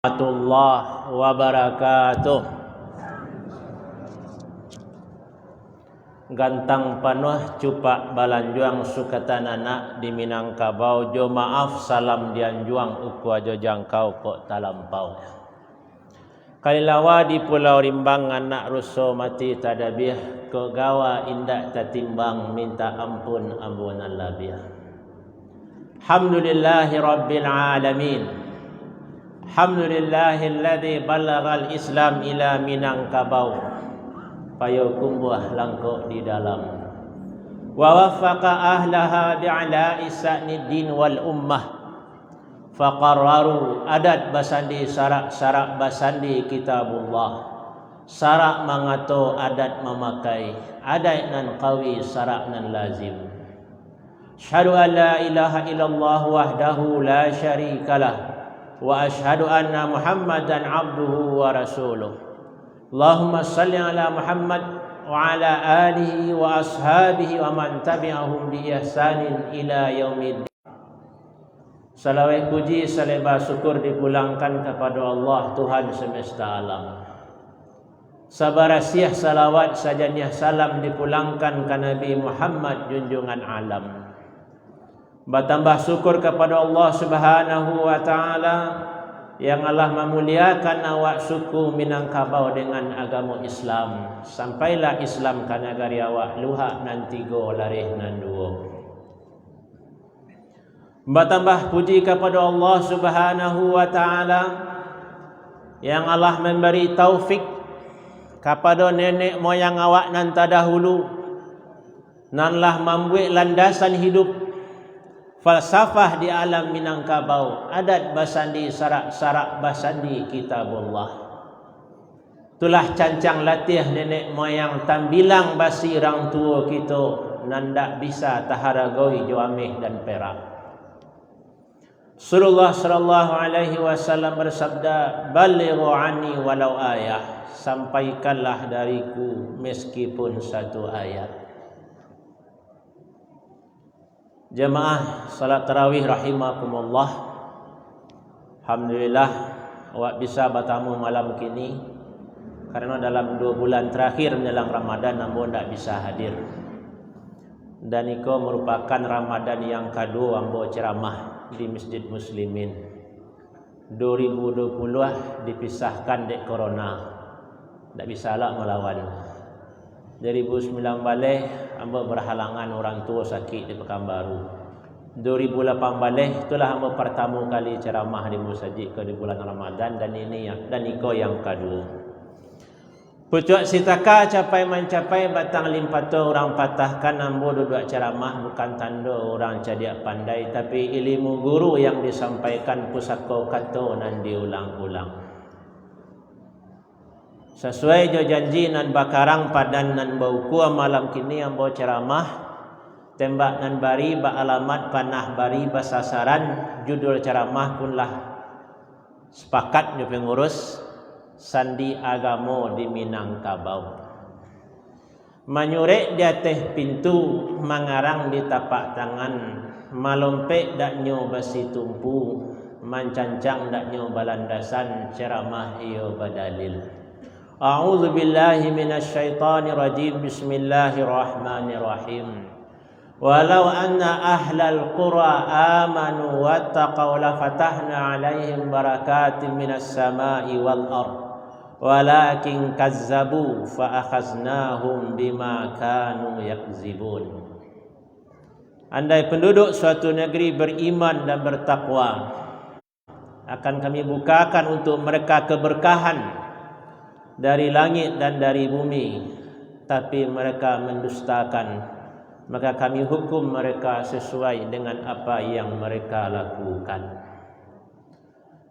warahmatullahi wabarakatuh. Gantang panuh cupak balanjuang sukatan anak di Minangkabau. Jo maaf salam dianjuang uku ajo jangkau kok talampau. Kalilawa di Pulau Rimbang anak ruso mati tadabih. Kok gawa indak tatimbang minta ampun ampunan labiah. Alhamdulillahi rabbil alamin. Alhamdulillahilladzi balaghal Islam ila Minangkabau. Payo kumbuh langkok di dalam. Wa waffaqa ahlaha bi'ala'i sa'niddin wal ummah. Faqarraru adat basandi sarak-sarak basandi kitabullah. Sarak mangato adat memakai. Adat nan qawi sarak nan lazim. Asyhadu an la ilaha illallah wahdahu la syarikalah. Wa asyhadu anna Muhammadan abduhu wa rasuluh. Allahumma salli ala Muhammad wa ala alihi wa ashabihi wa man tabi'ahum bi ihsanin ila yaumiddin. Salawat puji salebah syukur dipulangkan kepada Allah Tuhan semesta alam. Sabarasiah salawat sajaniah salam dipulangkan ke Nabi Muhammad junjungan alam. Bertambah syukur kepada Allah Subhanahu wa taala yang Allah memuliakan awak suku Minangkabau dengan agama Islam. Sampailah Islam ka negari awak luhak nan tiga larih nan dua. Bertambah puji kepada Allah Subhanahu wa taala yang Allah memberi taufik kepada nenek moyang awak nan terdahulu, nanlah membuat landasan hidup falsafah di alam Minangkabau, adat basandi sarak-sarak basandi kitabullah. Itulah cancang latih nenek moyang tambilang basi orang tua kita nandak bisa taharagoi joameh dan perak. Rasulullah sallallahu alaihi wasallam bersabda, "Balighu anni walau ayah." Sampaikanlah dariku meskipun satu ayat. Jemaah salat tarawih rahimakumullah. Alhamdulillah awak bisa bertamu malam kini karena dalam 2 bulan terakhir menjelang Ramadan namun tak bisa hadir. Dan itu merupakan Ramadan yang kedua ambo ceramah di Masjid Muslimin. 2020 dipisahkan dek corona. Tak bisa lah melawan. 2009 balik hamba berhalangan orang tua sakit di Pekanbaru. 2008 balik itulah hamba pertama kali ceramah di masjid ke di bulan Ramadan dan iko yang kedua. Pucuk sitaka capai mencapai batang limpato orang patahkan hamba duduk ceramah bukan tanda orang cadiak pandai tapi ilmu guru yang disampaikan pusaka kata nan diulang-ulang. Sesuai jo janji nan bakarang padan nan bauku malam kini yang bau ceramah tembak nan bari ba alamat panah bari basasaran judul ceramah punlah sepakat jo pengurus sandi agama di Minangkabau. Manyurek di atas pintu mangarang di tapak tangan malompek dak nyo basi tumpu mancancang dak nyo balandasan ceramah iyo badalil. A'udzu billahi minasyaitonir rajim. Bismillahirrahmanirrahim. Walau anna ahlal qura amanu wattaqaw la fatahna 'alaihim barakatin minas sama'i wal ard. Walakin kazzabu fa akhaznahum bima kanu yakzibun. Andai penduduk suatu negeri beriman dan bertakwa, akan kami bukakan untuk mereka keberkahan dari langit dan dari bumi, tapi mereka mendustakan, maka kami hukum mereka sesuai dengan apa yang mereka lakukan.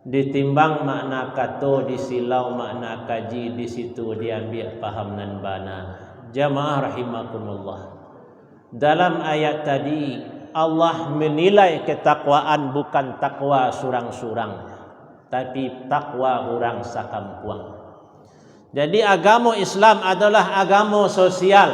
Ditimbang makna kato, disilau makna kaji, di situ diambil paham nan bana. Jamaah rahimakumullah. Dalam ayat tadi Allah menilai ketakwaan bukan takwa surang-surang, tapi takwa orang sakampuang. Jadi agama Islam adalah agama sosial,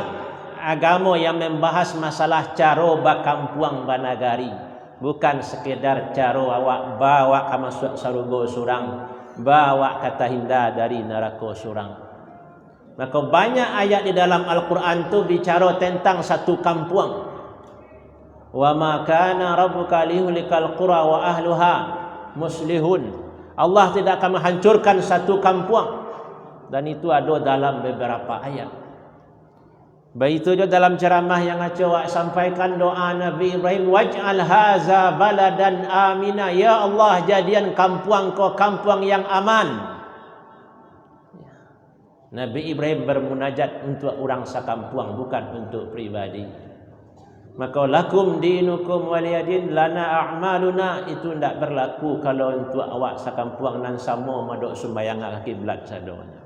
agama yang membahas masalah caro bakampuang banagari, bukan sekedar caro awak bawa ka masuk sarugo surang bawa kata hinda dari neraka surang. Maka banyak ayat di dalam Al-Quran tu bicara tentang satu kampung. Wa ma kana rabbuka liyuhlikal qura wa ahluha muslihun. Allah tidak akan menghancurkan satu kampung, dan itu ada dalam beberapa ayat. Baik itu juga dalam ceramah yang Aceh sampaikan doa Nabi Ibrahim, waj'al haza baladan amina, ya Allah jadian kampung kau kampung yang aman. Nabi Ibrahim bermunajat untuk orang sekampung, bukan untuk pribadi. Maka lakum dinukum waliyadin, lana a'maluna, itu tidak berlaku kalau untuk awak sekampung nan sama madok sembahyang kiblat sadona.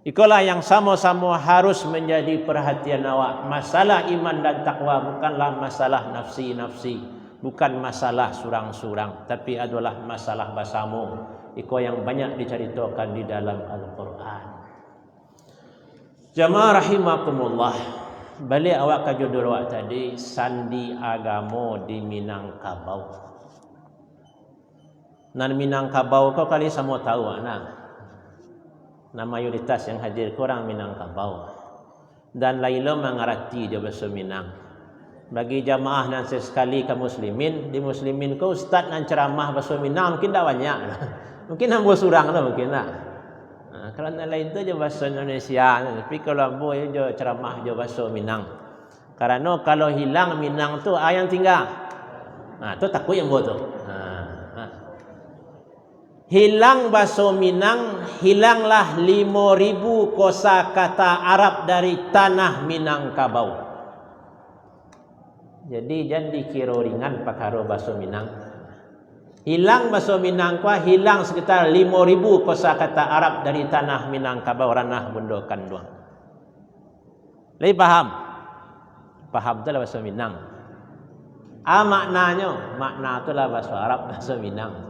Itulah yang sama-sama harus menjadi perhatian awak. Masalah iman dan takwa bukanlah masalah nafsi-nafsi, bukan masalah surang-surang, tapi adalah masalah basamu. Itu yang banyak diceritakan di dalam Al-Quran. Jamaah rahimakumullah, balik awak ke judul awak tadi, sandi agama di Minangkabau. Nan Minangkabau kau kali semua tahu nah. Nah, mayoritas yang hadir kurang Minangkabau. Dan laila mengerti dia bahasa Minang. Bagi jamaah nan sekali ke muslimin, di muslimin kau ustaz nan ceramah bahasa Minang mungkin tak banyak. Mungkin hamba surang lah mungkin lah. Kalau yang lain tu je bahasa Indonesia, tapi kalau ambo je ceramah je bahasa Minang. Karena kalau hilang Minang tu yang tinggal. Tu takut yang buat tu. Hilang bahasa Minang, hilanglah 5.000 kosakata Arab dari tanah Minangkabau. Jadi jangan dikira ringan perkara bahasa Minang. Hilang bahasa Minang kuah, hilang sekitar 5.000 kosakata Arab dari tanah Minangkabau, ranah Bunda Kanduang. Lagi paham? Paham tu lah bahasa Minang. Maknanya, makna tu lah bahasa Arab, bahasa Minang.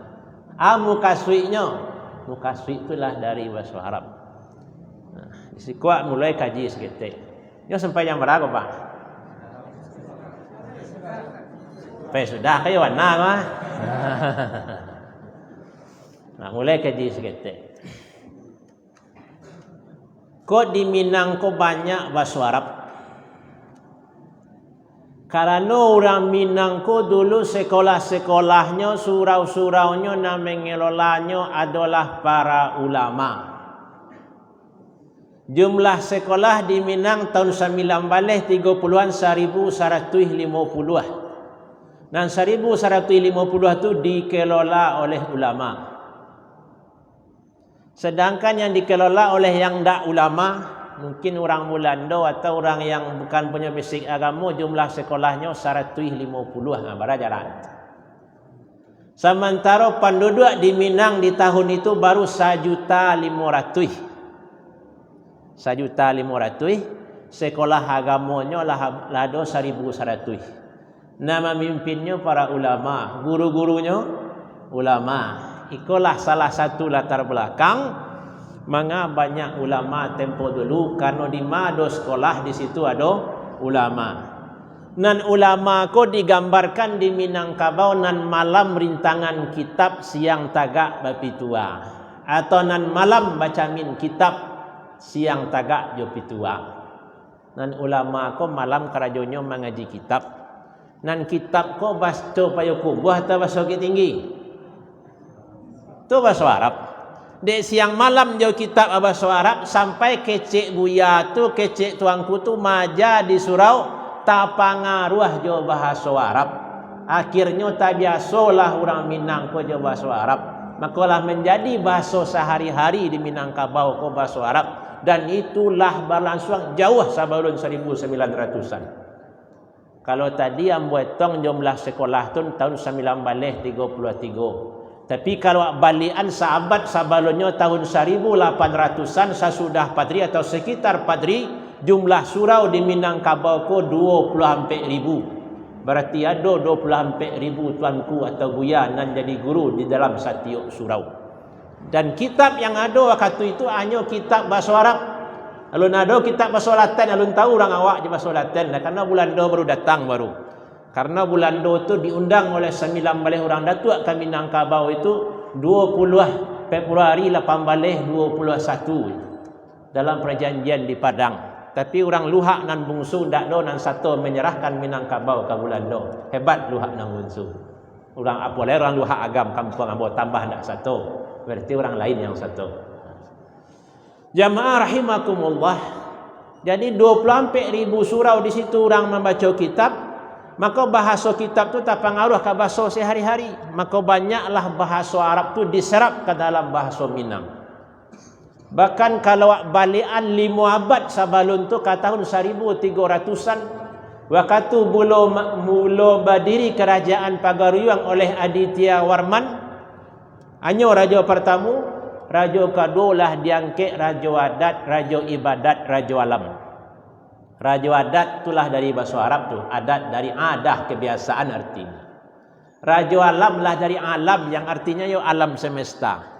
Mukaswi'nya, mukaswi' itulah dari bahasa Arab. Si kuat mulai kaji seketik. Dia sampai yang berapa Pak? Sudah kayak warna mah. Nah, mulai kaji seketik. Kok di Minang kok banyak bahasa Arab? Karena orang Minang ko dulu sekolah-sekolahnya, surau-suraunya dan mengelolanya adalah para ulama. Jumlah sekolah di Minang tahun 1930-an 1150. Dan 1150 itu dikelola oleh ulama. Sedangkan yang dikelola oleh yang tidak ulama, mungkin orang Mulando atau orang yang bukan punya basic agama, jumlah sekolahnya 150 berajaran. Sementara penduduk di Minang di tahun itu baru 1.500.000. 1.500.000. Sekolah agamanya lah ada 1.100. Nama mimpinnya para ulama, guru-gurunya ulama. Itulah salah satu latar belakang mengapa banyak ulama tempo dulu, karena di mana sekolah di situ ada ulama. Nan ulama ko digambarkan di Minangkabau nan malam rintangan kitab siang tagak bapitua, atau nan malam baca min kitab siang tagak jopitua. Nan ulama ko malam kerajonyo mengaji kitab. Nan kitab ko baca payuku buah atau bahasa tinggi. Tu bahasa Arab. Dek siang malam jauh kitab bahasa Arab sampai kecek buya tu, kecek tuangku tu maja di surau tak pangaruh jauh bahasa Arab. Akhirnya tak biasalah orang Minang ko jauh bahasa Arab. Makalah menjadi bahasa sehari-hari di Minangkabau ko bahasa Arab, dan itulah berlangsung jauh sebelum 1900-an. Kalau tadi yang buat tong jumlah sekolah tu tahun 1933. Tapi kalau balian sahabat sebelumnya tahun 1800-an sesudah Padri atau sekitar Padri, jumlah surau di Minangkabau ko 20.000. Berarti ada 20.000 tuanku atau buya nan jadi guru di dalam setiap surau. Dan kitab yang ada waktu itu hanya kitab bahasa Arab. Alun ada kitab bahasa Latin, alun tahu orang awak je bahasa Latin lah, karena Belanda baru datang baru. Karena Belanda tu diundang oleh 19 orang datuk ke Minangkabau itu 20 Februari 1821 dalam perjanjian di Padang. Tapi orang Luhak nan bungsu ndak do nan satu menyerahkan Minangkabau ke Belanda. Hebat Luhak nan bungsu. Orang apa lain orang Luhak agam kampung Ambo tambah ndak satu. Berarti orang lain yang satu. Jamaah rahimakumullah. Jadi 24,000 surau di situ orang membaca kitab. Maka bahasa kitab tu tak pengaruh ke bahasa sehari-hari. Maka banyaklah bahasa Arab tu diserap ke dalam bahasa Minang. Bahkan kalau balian 5 abad sabalun tu ke tahun 1300-an, waktu mula berdiri kerajaan Pagaruyung oleh Aditya Warman, hanya raja pertama, raja kedua lah diangkat raja adat, raja ibadat, raja alam. Raja adat itulah dari bahasa Arab tu, adat dari adah, kebiasaan artinya. Raja alam lah dari alam yang artinya yo alam semesta.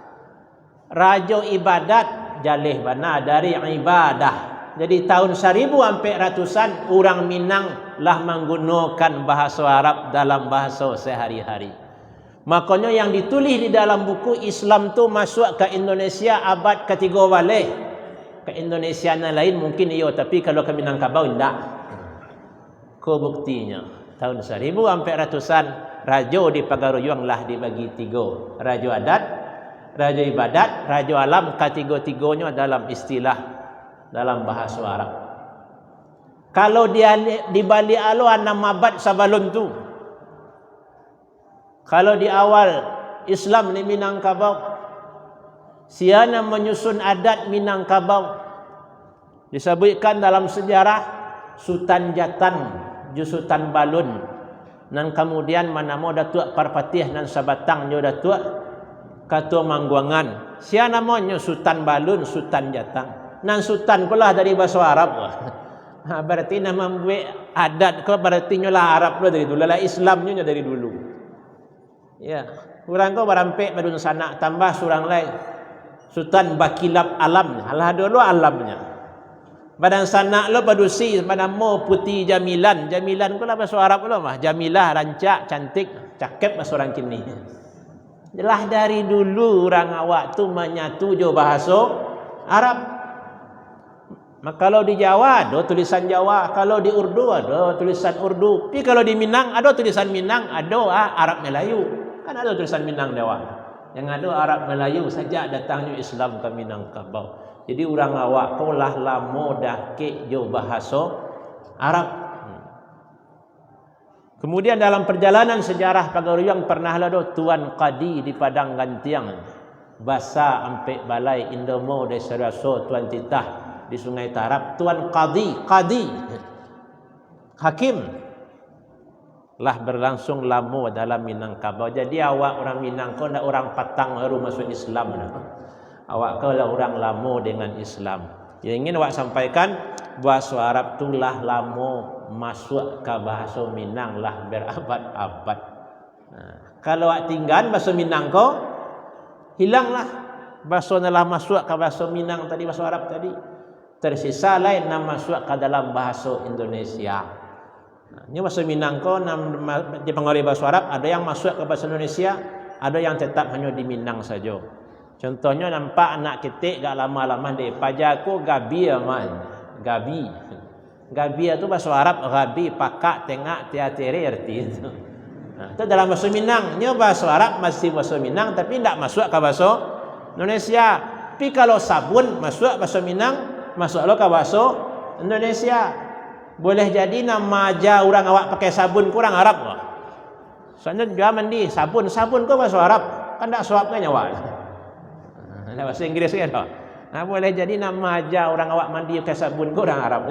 Raja ibadat jalih bana dari ibadah. Jadi tahun 1400-an orang Minang lah menggunakan bahasa Arab dalam bahasa sehari-hari. Makanya yang ditulis di dalam buku Islam tu masuk ke Indonesia abad ketiga balik. Ke Indonesia yang lain mungkin iyo, tapi kalau ke Minangkabau tidak. Buktinya tahun 1400-an raja di Pagaruyung lah dibagi 3. Raja adat, raja ibadat, raja alam, ketiga-tiganya dalam istilah dalam bahasa Arab. Kalau dia di balik alo 6 abad sabalun tu, kalau di awal Islam di Minangkabau, siana menyusun adat Minangkabau, disebutkan dalam sejarah Sultan Jatan, Sultan Balun, dan kemudian manamo Datuk Parpatih dan Sabatang jo Datuk Katua Mangguangan. Siana namanya Sultan Balun, Sultan Jatan. Nan Sultan pula dari bahasa Arab. Berarti nama buat adat ko berarti nyolah Arab pula dari dulu, lah Islamnya dari dulu. Ya, orang ko berampek badun sana tambah surang lain. Sultan Bakilap alamnya, alah dulu alamnya. Badan sana lo padusi, badan mo putih Jamilan. Jamilan ko lah bahasa Arab lo mah. Jamilah rancak, cantik, cakep bahasa orang kini. Jelas dari dulu orang awak tu menyatu jo bahasa Arab. Maka kalau di Jawa ada tulisan Jawa, kalau di Urdu ada tulisan Urdu. Tapi kalau di Minang ada tulisan Minang, ada Arab Melayu. Kan ada tulisan Minang Dewa. Yang ada Arab Melayu saja datangnya Islam ke Minangkabau. Jadi orang awak kau lah lama dah ke jo bahasa Arab. Kemudian dalam perjalanan sejarah Pagaruyung pernah ada Tuan Qadi di Padang Gantiang. Basa ampe balai Indomo de Seraso Tuan Titah di Sungai Tarap. Tuan Qadi hakim lah berlangsung lama dalam Minangkabau. Jadi awak orang Minang kau ndak orang Patang baru masuk Islam dah. Awak kau lah orang lama dengan Islam. Yang ingin awak sampaikan bahasa Arab tu lah lama masuk ke bahasa Minang lah berabad-abad. Kalau awak tinggal bahasa Minang kau hilanglah. Bahasa lah masuk ke bahasa Minang tadi, bahasa Arab tadi. Tersisa lain nak masuk ke dalam bahasa Indonesia. Ini bahasa Minang kau dipengaruhi bahasa Arab, ada yang masuk ke bahasa Indonesia, ada yang tetap hanya di Minang saja. Contohnya nampak anak ketik gak lama-lama deh. Pajaku gabi aman. Gabi. Gabi itu bahasa Arab, gabi, pakak, tengak, tiatiri arti itu. Nah, itu dalam bahasa Minang. Ini bahasa Arab masih bahasa Minang tapi tidak masuk ke bahasa Indonesia. Tapi kalau sabun masuk bahasa Minang, masuk lo ke bahasa Indonesia. Boleh jadi nama aja orang awak pakai sabun kurang Arab. Soalnya dia mandi sabun kau bahasa Arab. Kan tak suapnya nyawa. Bahasa Inggris kan. Nah, boleh jadi nama aja orang awak mandi pakai sabun kau orang Arab.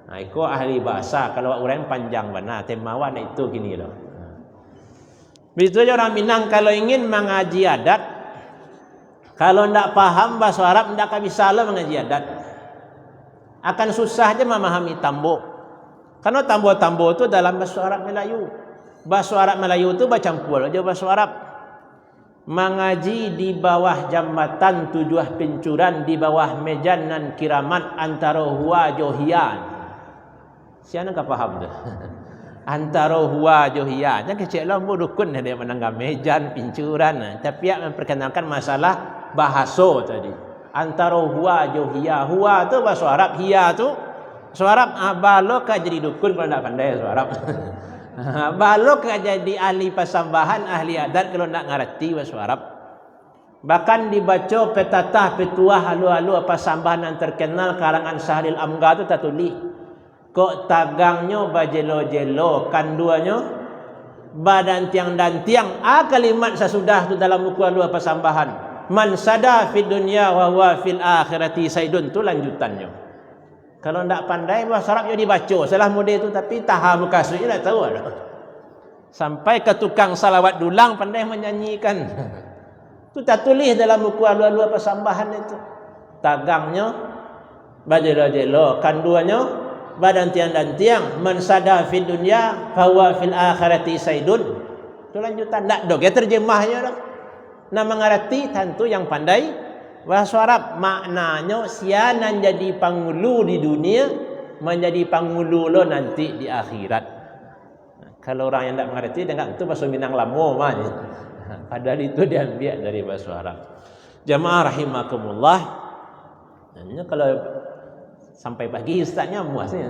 Nah, itu ahli bahasa. Kalau orang panjang mana temawan itu gini loh. Begitu aja orang Minang kalau ingin mengaji adat, kalau tidak paham bahasa Arab tidak akan bisa lah mengaji adat. Akan susah aja memahami tambo. Karena tambo-tambo itu dalam bahasa Arab Melayu. Bahasa Arab Melayu itu bercampur aja bahasa Arab. Mengaji di bawah jambatan tujuh pencuran, di bawah mejan dan kiramat antara huwa johian. Siapa nak faham tu? Antara huwa jo hiya. Jangan kecil lah mu dukun dia menanggap mejan, pincuran. Tapi yang memperkenalkan masalah bahasa tadi. Antara huwa jo hiya. Huwa tu bahasa Arab, hiya tu bahasa Arab. Balok ka jadi dukun kalau nak pandai bahasa Arab. Balok ka jadi ahli pasambahan, ahli adat kalau nak ngerti bahasa Arab. Bahkan dibaca petatah petuah halu-halu pasambahan yang terkenal karangan Sahril Amgha tu tak tulis. Kok tagangnya bajelo-jelo, kanduannya badan tiang dan tiang. Kalimat sesudah tu dalam buku halu pasambahan. Man sada fid dunya wa huwa fil akhirati saidun, tu lanjutannya. Kalau ndak pandai bahasa Arab yo dibaca, salah model tu tapi taham kasih tak tahu ada. Sampai ke tukang salawat dulang pandai menyanyikan. Tu tak tulis dalam buku halu-halu pasambahan itu. Tagangnya bajelo-jelo, kanduannya badan tiang dan tiang. Man sada fid dunya fa huwa fil akhirati saidun. Tu lanjutan ndak dok ya terjemahnya dah. Nak mengerti tentu yang pandai bahasa Arab. Maknanya sianan jadi pangulu di dunia, menjadi pangulu lo nanti di akhirat. Kalau orang yang tak mengerti dengar itu bahasa Minang lamo mah. Padahal itu diambil dari bahasa Arab. Jamaah rahimakumullah. Hanya kalau sampai pagi ustaznya muasnya.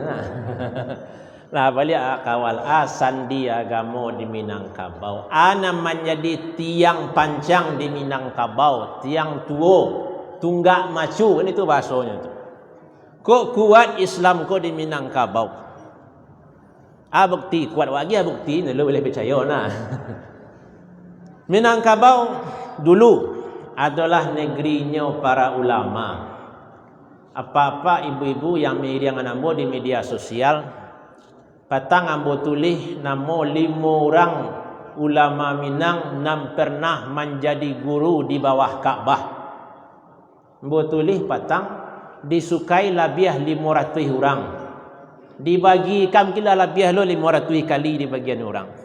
Nah, balik kawal sandi agama di Minangkabau. Ana menjadi tiang pancang di Minangkabau, tiang tuo, tunggak macu, ini tu bahasanya tu. Kok kuat Islam ko di Minangkabau? Bukti kuat lagi bukti, lu boleh percaya nah. Minangkabau dulu adalah negerinya para ulama. Apa-apa ibu-ibu yang miriang ambo di media sosial, patang ambo tulis nama 5 orang ulama Minang yang pernah menjadi guru di bawah Kaabah. Ambo tulis patang disukai labiah 500 orang. Dibagikan kila labiah lo 500 kali di bagian orang.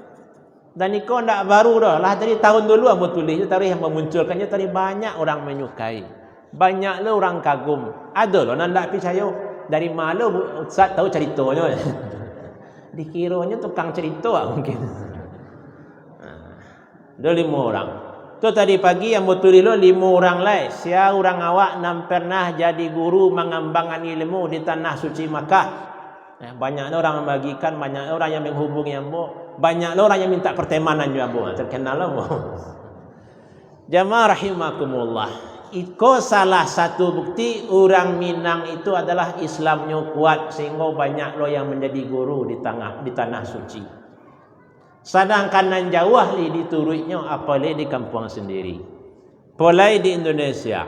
Dan iko ndak baru dah. Lah dari tahun dulu ambo tulis tarikh yang memunculkannya tadi banyak orang menyukai. Banyak lo orang kagum. Ada lo ndak percaya. Dari mana ustaz tahu ceritanya? Dikiranya tukang cerita mungkin. Ada 5 orang. Tu tadi pagi yang betul lo 5 orang lain. Sia orang awak nam pernah jadi guru mengembangkan ilmu di tanah suci Makkah. Banyak orang membagikan, banyak orang yang menghubungi ambo. Banyak orang yang minta pertemanan juga ambo. Terkenal ambo. Jamaah rahimakumullah. Iko salah satu bukti orang Minang itu adalah Islamnya kuat sehingga banyak lo yang menjadi guru di tanah suci. Sedangkan nan jauh li diturutnya apalagi di kampung sendiri. Polai di Indonesia.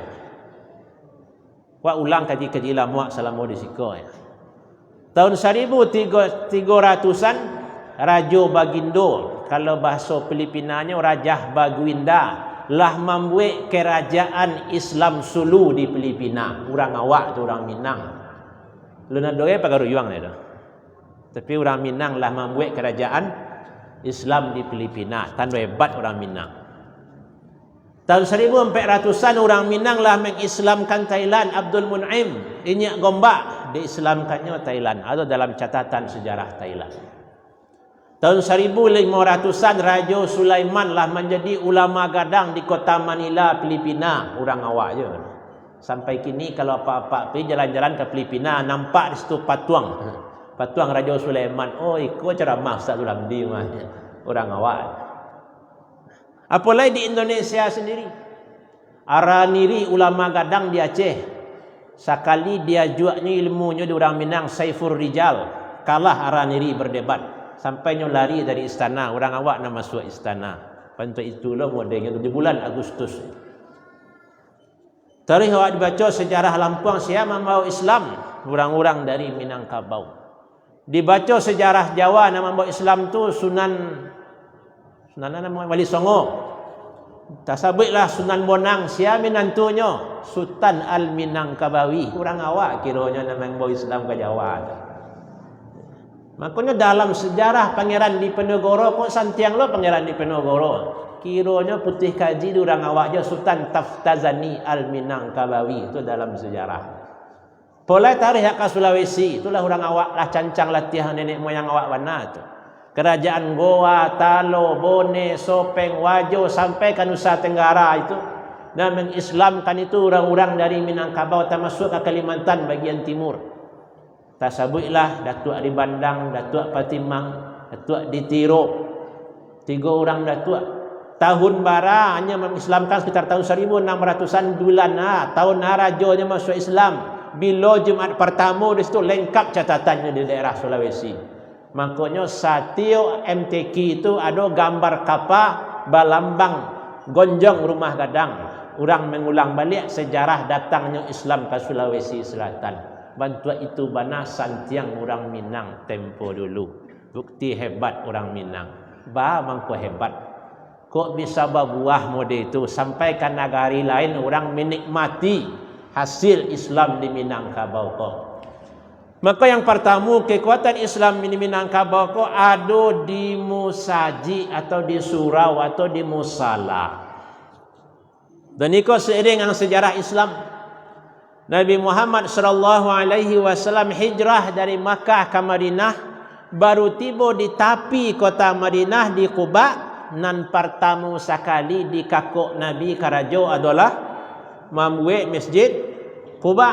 Wa ulang kaji lama selama di siko ya. Tahun 1300-an Raja Bagindo, kalau bahasa Filipinanya Raja Baguinda, lah membuat kerajaan Islam Sulu di Filipina. Orang awak tu orang Minang. Luna doe pagaruyang ni dah. Tapi orang Minang lah membuat kerajaan Islam di Filipina. Tanda hebat orang Minang. Tahun 1400-an orang Minang lah mengislamkan Thailand. Abdul Mun'im Inyak Gombak diislamkannya Thailand. Ada dalam catatan sejarah Thailand. Tahun 1500-an Raja Sulaiman lah menjadi ulama gadang di kota Manila, Filipina. Orang awak je. Sampai kini kalau apa-apa pergi jalan-jalan ke Filipina, nampak di situ patuang. Patuang Raja Sulaiman. Oh, ikut ceramah Ustaz Ramdi mah. Orang awak. Apalagi di Indonesia sendiri. Araniri ulama gadang di Aceh. Sekali dia juaknya ilmunya di orang Minang, Saifur Rijal. Kalah Araniri berdebat. Sampainya lari dari istana. Orang awak nak masuk istana. Untuk itulah modelnya di bulan Agustus. Tarikh awak dibaca sejarah Lampung siapa membawa Islam. Orang-orang dari Minangkabau. Dibaca sejarah Jawa nama membawa Islam tu Sunan nama Wali Songo. Tasabiklah Sunan Bonang siapa menantunya Sultan Al-Minangkabawi. Orang awak kiranya nama membawa Islam ke Jawa. Makanya dalam sejarah Pangeran Diponegoro kok santiang lo Pangeran Diponegoro. Kiranya putih kaji di orang awak je Sultan Taftazani Al-Minangkabawi. Itu dalam sejarah. Polai tarikh ke Sulawesi. Itulah orang awak lah cancang latihan nenek moyang awak mana tu. Kerajaan Goa, Talo, Bone, Sopeng, Wajo sampai ke Nusa Tenggara itu, dan mengislamkan itu orang-orang dari Minangkabau termasuk ke Kalimantan bagian timur. Tasabutlah Datuk di Bandang, Datuk Patimang, Datuk di Tiro, 3 orang Datuk. Tahun bara hanya mengislamkan sekitar tahun 1600-an bulan. Tahun Rajonya masuk Islam. Bila Jumaat pertama di situ lengkap catatannya di daerah Sulawesi. Makanya Satio MTQ itu ada gambar kapal balambang gonjong rumah gadang. Orang mengulang balik sejarah datangnya Islam ke Sulawesi Selatan. Bantuan itu bana santiang orang Minang tempo dulu. Bukti hebat orang Minang. Mangko hebat. Kok bisa berbuah mode itu sampai ke negari lain orang menikmati hasil Islam di Minangkabau. Maka yang pertama, kekuatan Islam di Minangkabau ada di musaji atau di surau atau di musala. Dan itu seiring dengan sejarah Islam. Nabi Muhammad sallallahu alaihi wasallam hijrah dari Makkah ke Madinah, baru tiba di tepi kota Madinah di Quba, nan pertama sekali di kakuk Nabi Karajo adalah membuat masjid Quba.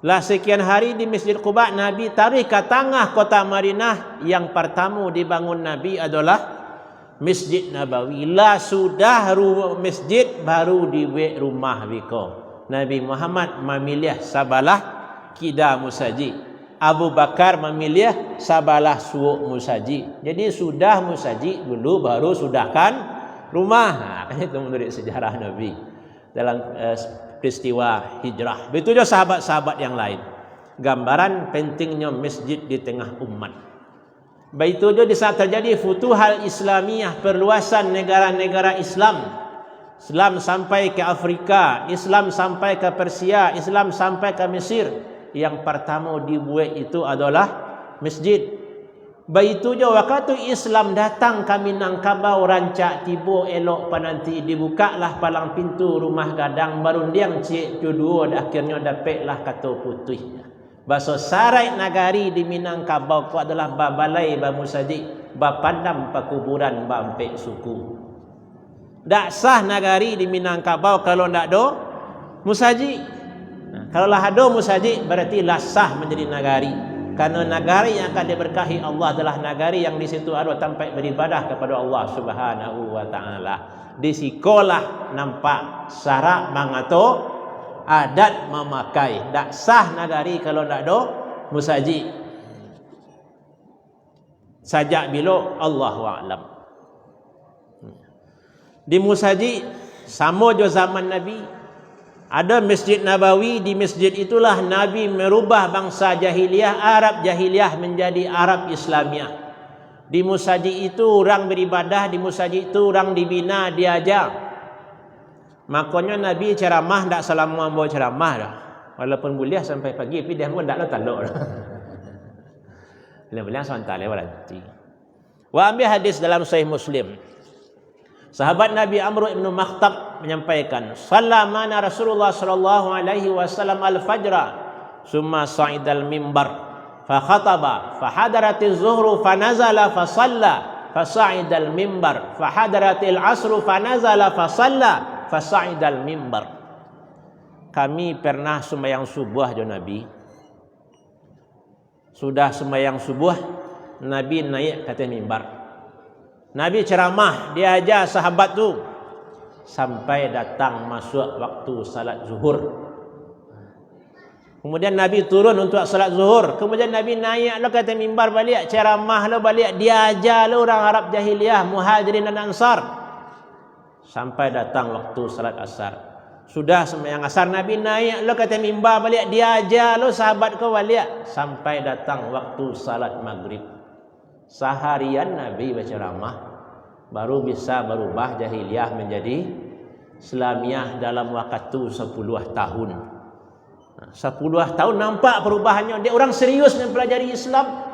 Lah sekian hari di Masjid Quba, Nabi tarik ke tengah kota Madinah. Yang pertama dibangun Nabi adalah Masjid Nabawi. Lah sudah masjid baru dibuat rumah biko. Nabi Muhammad memilih sabalah kida musaji. Abu Bakar memilih sabalah suuk musaji. Jadi sudah musaji dulu baru sudahkan rumah. Itu menurut sejarah Nabi dalam peristiwa hijrah. Begitu juga sahabat-sahabat yang lain. Gambaran pentingnya masjid di tengah umat. Begitu juga di saat terjadi Futuhal Islamiyah, perluasan negara-negara Islam. Islam sampai ke Afrika, Islam sampai ke Persia, Islam sampai ke Mesir. Yang pertama dibuat itu adalah masjid. Begitu juga waktu Islam datang ke Minangkabau, rancak tiba elok pananti dibukalah palang pintu rumah gadang, baru diang cik judua akhirnya dapatlah kata putih. Bahasa sarai nagari di Minangkabau ku adalah babalai bamusaji, bapandam pakuburan bampek suku. Tak sah nagari di Minangkabau kalau tak ada musaji. Kalau lah ada musaji berarti lah sah menjadi nagari. Karena negari yang akan diberkahi Allah adalah negari yang di situ ada tempat beribadah kepada Allah Subhanahu wa taala. Di sekolah nampak syarat mangato adat memakai. Tak sah negari kalau tak ada musaji. Sajak bila Allahu a'lam. Di musaji sama jo zaman Nabi. Ada Masjid Nabawi. Di masjid itulah Nabi merubah bangsa jahiliyah, Arab jahiliyah menjadi Arab Islamiyah. Di musaji itu orang beribadah, di musaji itu orang dibina, diajar. Makanya Nabi ceramah tak selama bawa ceramah dah. Walaupun boleh sampai pagi, tapi dia pun tak nak taluk dah. Bila-bila santai lewat nanti. Wa ambil hadis dalam Sahih Muslim. Sahabat Nabi Amr ibn Makhtab menyampaikan, "Sallamana Rasulullah sallallahu alaihi wasallam al-fajra, summa sa'idal mimbar, fa khataba, fa hadaratiz zuhru fa nazala fa shalla, fa sa'idal mimbar, fa hadaratil asru fa nazala fa shalla, fa sa'idal mimbar." Kami pernah sembahyang subuh jo Nabi. Sudah sembahyang subuh, Nabi naik ke atas mimbar. Nabi ceramah, dia ajar sahabat tu sampai datang masuk waktu salat zuhur. Kemudian Nabi turun untuk salat zuhur. Kemudian Nabi naik lo kata mimbar balik, ceramah lo balik, dia ajar lo orang Arab jahiliyah, Muhajirin dan Ansar. Sampai datang waktu salat asar. Sudah sembahyang asar, Nabi naik lo kata mimbar balik, dia ajar lo sahabat kau balik. Sampai datang waktu salat maghrib. Seharian Nabi berceramah, baru bisa berubah jahiliyah menjadi Islamiyah dalam waktu 10 tahun. 10 tahun nampak perubahannya. Dia orang serius mempelajari Islam.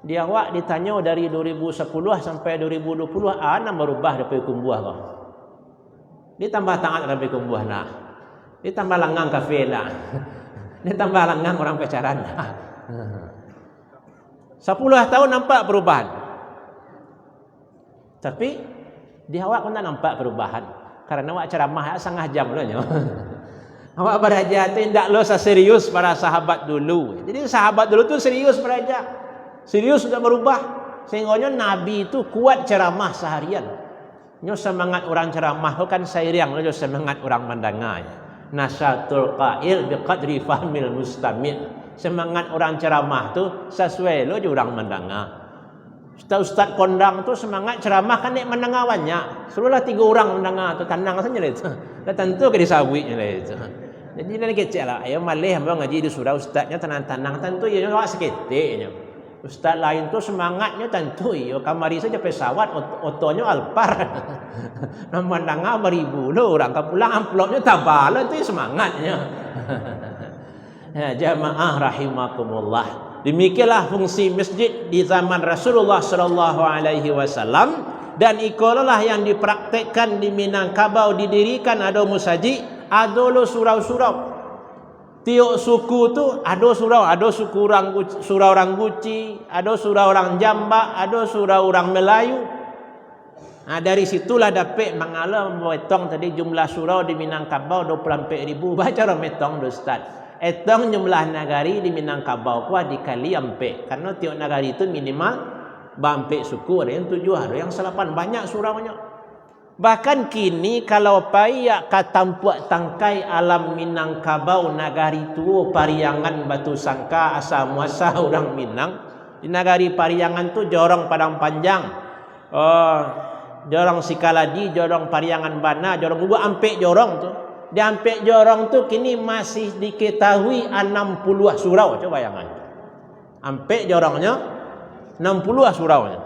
Dia awak ditanya dari 2010 sampai 2020, ana berubah daripada kumbuah kau. Dia tambah taat daripada kumbuah nah. Dia tambah langang kafe nah. Dia tambah langang orang pacaran nah. 10 tahun nampak perubahan. Tapi di awak pun tak nampak perubahan. Karena awak ceramah setengah jam lah. Awak beraja tu tidak lo serius para sahabat dulu. Jadi sahabat dulu tu serius beraja. Serius sudah berubah. Sehingga Nabi itu kuat ceramah seharian. Nyo semangat orang ceramah tu kan seiring lo semangat orang mendengar. Nasyatul qail biqadri fahmil mustamil. Semangat orang ceramah tu sesuai lo orang mendengar. Ustaz kondang tu semangat ceramah kan nek mendengar banyak. Suruhlah 3 orang mendengar tu tenang saja itu. Dah tentu ke disawitnya lah itu. Jadi nak kecek lah. Ayo malih hamba ngaji di surau ustaznya tenang-tenang tentu ya awak seketiknya. Ustaz lain tu semangatnya tentu ya kamari saja pesawat otonya Alphard. Nak mendengar beribu lo orang ke pulang amplopnya tabal itu semangatnya. Ya, jamaah rahimakumullah. Demikianlah fungsi masjid di zaman Rasulullah sallallahu alaihi wasallam dan ikolah yang dipraktekkan di Minangkabau didirikan ada musajid, ada lo surau-surau. Tiuk suku tu ada surau, ada suku surau orang Guci, ada surau orang Jambak, ada surau orang Melayu. Nah, dari situlah dapat mengalah metong tadi jumlah surau di Minangkabau 24,000. Baca orang metong Ustaz. Etong jumlah nagari di Minangkabau kuah dikali ampe. Karena tiap nagari itu minimal bampe suku, ada yang 7, ada yang 8, banyak suraunya. Bahkan kini kalau payah katampuak tangkai alam Minangkabau nagari tua Pariangan Batu Sangka asal muasa orang Minang. Di nagari Pariangan tu jorong Padang Panjang, jorong Sikaladi, jorong Pariangan Bana, jorong Gugu ampe jorong tu. Di Ampek Jorong tu kini masih diketahui 60 surau. Coba bayangan. Ampek Jorongnya 60 suraunya.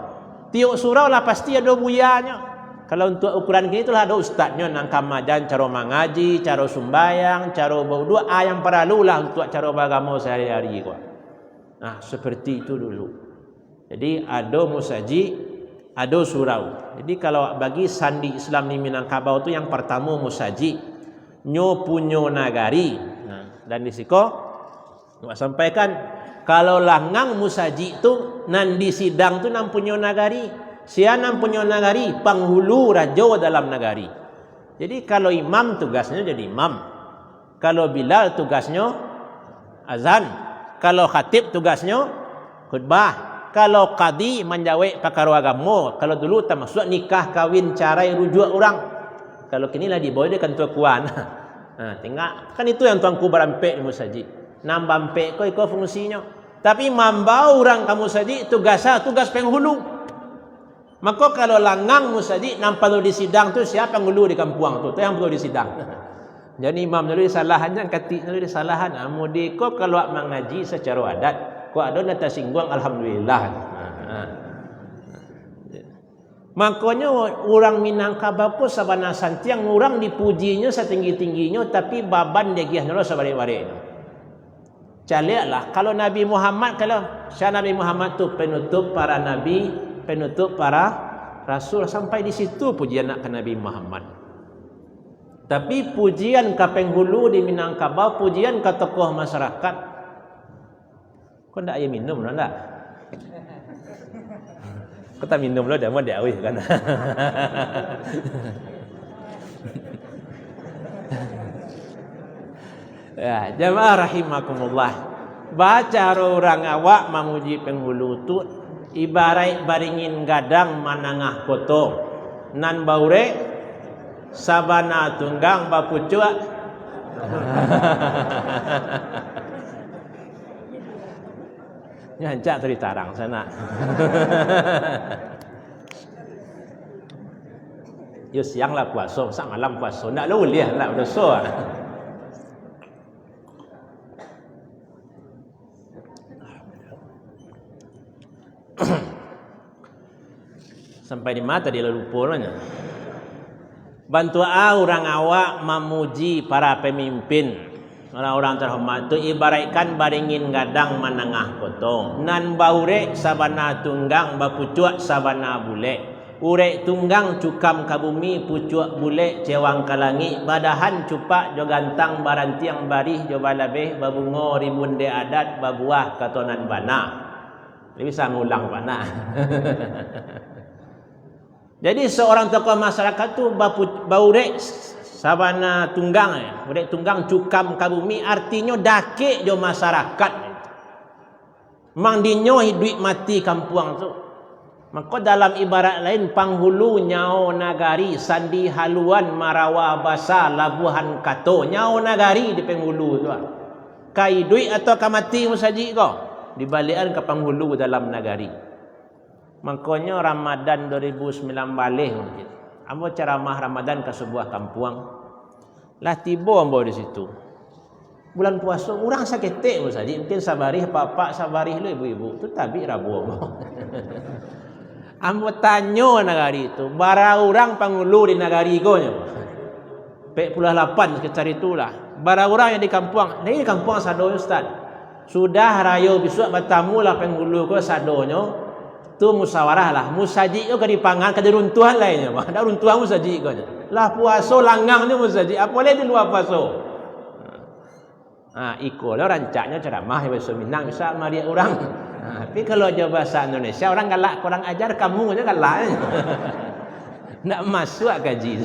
Tiuk surau lah pasti ada buyanya. Kalau untuk ukuran kini itulah ada ustaznya nang kamajan cara mengaji, cara sumbayang, cara berdua yang perlu lah untuk cara beragama sehari-hari gua. Nah, seperti itu dulu. Jadi ada musajid, ada surau. Jadi kalau bagi sandi Islam di Minangkabau tu yang pertama musajid. Nyo punyo nagari. Nah, dan di siko nak sampaikan kalau langang musaji tu nan di sidang tu nan punyo nagari. Sia nan punyo nagari penghulu rajo dalam nagari. Jadi kalau imam tugasnya jadi imam. Kalau bilal tugasnya azan. Kalau khatib tugasnya khutbah. Kalau qadi menjawab perkara agama. Kalau dulu termasuk nikah, kawin, carai, rujuk orang. Kalau kini lah dibawa dia kan tuan. Nah, tinggal kan itu yang tuanku berampek di musajid. Nambah ampek ko iko fungsinya. Tapi mambau orang kamu musajid tugas penghulu. Maka kalau langang musajid nampak lo di sidang tu siapa penghulu di kampung tu yang perlu di sidang. Jadi imam dulu disalahannya katik dulu disalahan. Amudi ko kalau mengaji secara adat ko ada nata singgung alhamdulillah. Makanya orang Minangkabau pun sabana santiang orang dipujinya setinggi-tingginya tapi baban dia giah nolo sabari-bari. Caliaklah kalau Nabi Muhammad kalau Nabi Muhammad tu penutup para nabi, penutup para rasul sampai di situ pujian nak ke Nabi Muhammad. Tapi pujian ke penghulu di Minangkabau, pujian ke tokoh masyarakat. Kau ndak air minum ndak? Kita minum lo dah mau dia awih kan. Ya, jamaah rahimakumullah. Baca orang awak memuji penghulu tu ibarat baringin gadang manangah potong. Nan baure sabana tunggang bapucua. Nyancak dari tarang sana. Yo siang lah puasa, sak malam puasa. Nak lu lihat lah udah so. Sampai di mata dia lupa nanya. Bantu orang awak memuji para pemimpin. Orang-orang terhormat itu ibaratkan baringin gadang manangah potong. Nan baurek sabana tunggang bapucuak sabana bule. Urek tunggang cukam ka bumi pucuak bule cewang ka langit. Badahan cupak jo gantang barantiang barih jo balabeh babungo rimbun de adat babuah katonan bana. Dia bisa ngulang mana. Jadi seorang tokoh masyarakat tu baurek sabana tunggang ya. Urek tunggang cukam kabumi artinya dakik jo masyarakat. Mang dinyo hidup mati kampuang tu. Maka dalam ibarat lain panghulu nyao nagari sandi haluan marawa basa labuhan kato nyao nagari di penghulu tu. Kai duit atau kamati musaji ko dibalikan ke penghulu dalam nagari. Makanya Ramadan 2009 balik mungkin. Ambo ceramah Ramadan ke sebuah kampuang. Lah tiba ambo di situ. Bulan puasa orang saketek musaji mungkin sabarih bapak sabarih lu ibu-ibu tu tabi rabu ambo. Ambo tanyo nagari itu, bara orang penghulu di nagari ko nya. 48 sekitar itulah. Bara orang yang di kampung, ini kampung sadonyo Ustaz. Sudah rayo besok bertamu lah penghulu ko sadonyo. Tu musyawarah lah. Musaji ko kadipangan kadiruntuhan lainnya. Ada runtuhan musaji ko nya. Lah puasa langgang ni musaji, apa boleh di luar puasa. Iko lah rancaknya ceramah bahasa Minang bisa maria orang. Tapi kalau jawab bahasa Indonesia orang galak kurang ajar kamu aja galak. Ndak masuk gaji.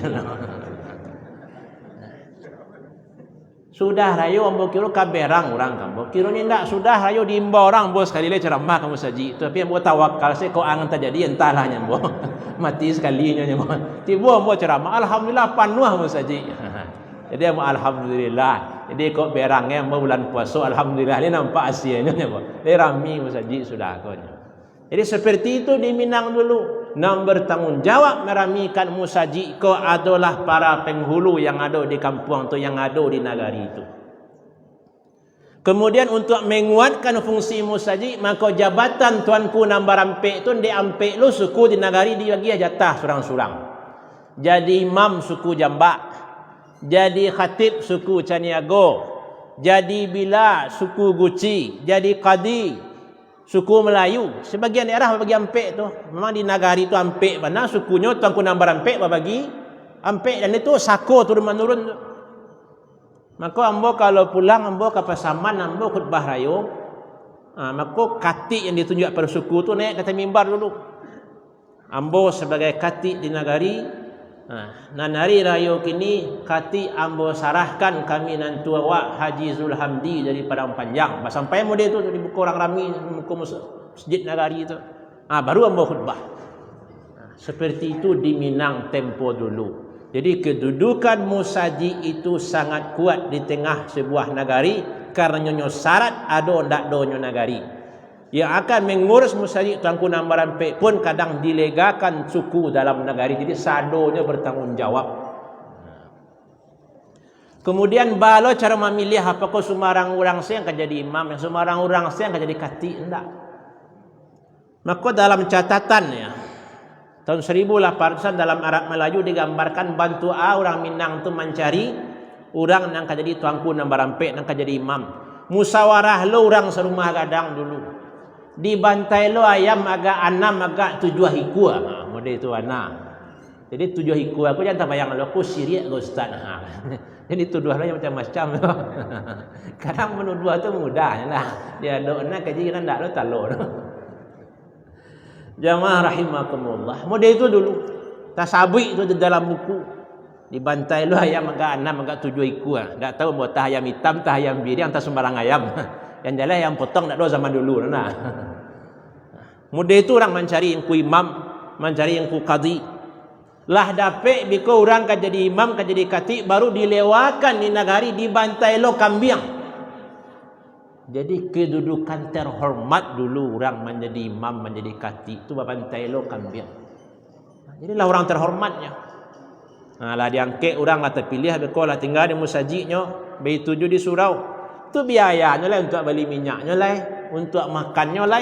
Sudah rayo ambo kira kaberang orang kambo. Kira ni ndak sudah rayo diimbau orang bos sekali le ceramah kamu saji. Tapi ambo tawakal se ko angan terjadi entahlah nyambo. Mati sekalinya nyambo. Tiba ambo ceramah alhamdulillah panuh ambo saji. Jadi ambo alhamdulillah. Jadi kok berangnya ambo bulan puasa alhamdulillah ni nampak hasilnya nyambo. Dia rami ambo saji sudah konya. Jadi seperti itu di Minang dulu. Nam bertanggungjawab meramikan musaji ko adalah para penghulu yang ada di kampung tu, yang ada di nagari itu. Kemudian untuk menguatkan fungsi musaji, maka jabatan tuanku nambah rampik tu diampik lu suku di nagari dibagi jatah surang-surang. Jadi imam suku Jambak, jadi khatib suku Caniago, jadi bila suku Guci, jadi qadi suku Melayu. Sebagian daerah bagi ampek tu. Memang di nagari tu ampek mana sukunya tuanku nambah ampek bagi ampek dan itu sako turun-menurun tu. Maka ambo kalau pulang ambo ke Pasaman ambo khutbah rayo. Maka kati yang ditunjuk pada suku tu naik kata mimbar dulu. Ambo sebagai kati di nagari. Nan hari rayo kini kati ambo sarahkan kami nantu awak Haji Zulhamdi dari Padang Panjang. Sampai model tu di buku orang rami buku masjid nagari itu. Baru ambo khutbah. Seperti itu di Minang tempo dulu. Jadi kedudukan musaji itu sangat kuat di tengah sebuah nagari karena nyonya syarat ada ndak donyo nagari. Yang akan mengurus musaji tuanku nambah rampik pun kadang dilegakan suku dalam negari. Jadi sadonya bertanggungjawab. Kemudian balo cara memilih apakah Sumarang orang yang akan jadi imam, yang Sumarang orang yang akan jadi kati, enggak. Maka dalam catatannya tahun 1800 dalam Arab Melayu digambarkan bantu orang Minang tu mencari orang yang akan jadi tuanku nambah rampik, yang akan jadi imam. Musawarah lo orang serumah gadang dulu. Di bantai lo ayam agak 6 agak 7 hikua. Model itu anak. Jadi 7 hikua aku jangan bayang lo aku siriak ke ustaz. Jadi tuduhannya macam-macam. Kadang menuduh tu mudahnya lah. Dia doa kaji kan ndak lo talor. Jamaah rahimakumullah. Model itu dulu. Tasabih itu di dalam buku. Di bantai lo ayam agak 6 agak 7 hikua. Ndak tahu mau tah ayam hitam tah ayam biru entah sembarang ayam. Yang jelas yang potong tak ada zaman dulu nah. Muda itu orang mencari yang ku imam, mencari yang ku qadi. Lah dapat biko orang kan jadi imam, kan jadi khatib baru dilewakan di nagari di bantai lo kambiang. Jadi kedudukan terhormat dulu orang menjadi imam, menjadi khatib itu bantai lo kambiang. Jadilah orang terhormatnya. Lah diangkat orang lah terpilih biko lah tinggal di musajinya, bayi 7 di surau. Itu biayanya lah untuk beli minyaknya lah, untuk makannya lah.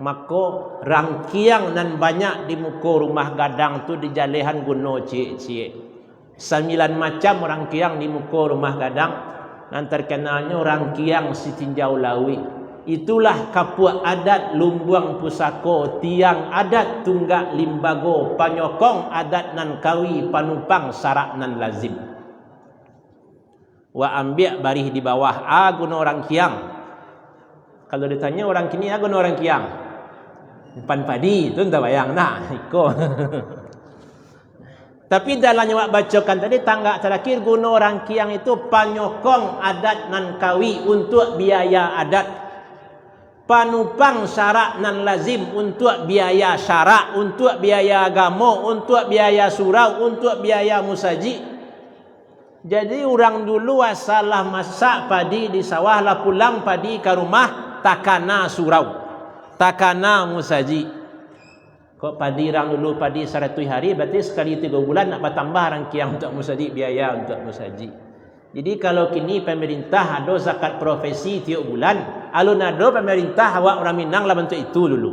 Maka rangkiang dan banyak di muka rumah gadang tu di jalehan guno cik-cik. 9 macam rangkiang di muka rumah gadang. Dan terkenalnya rangkiang si tinjau lawi. Itulah kapua adat Lumbuang Pusako, tiang adat Tunggak Limbago, panyokong adat nan kawi panumpang sarak nan lazim. Wa ambiak barih di bawah guna orang kiang. Kalau ditanya orang kini guna orang kiang. Simpan padi tu entah bayang nak iko. Tapi dalam yang bacakan tadi tangga terakhir guna orang Kiang itu panyokong adat nan kawi untuk biaya adat. Panupang syarak nan lazim untuk biaya syarak, untuk biaya agama, untuk biaya surau, untuk biaya musaji. Jadi orang dulu asalah masak padi di sawah lah pulang padi ke rumah takana surau, takana musaji. Kok padi orang dulu padi 100 hari berarti sekali 3 bulan nak bertambah orang Kiang untuk musaji, biaya untuk musaji. Jadi kalau kini pemerintah ada zakat profesi tiap bulan, alun ada pemerintah awak orang Minang lah bentuk itu dulu.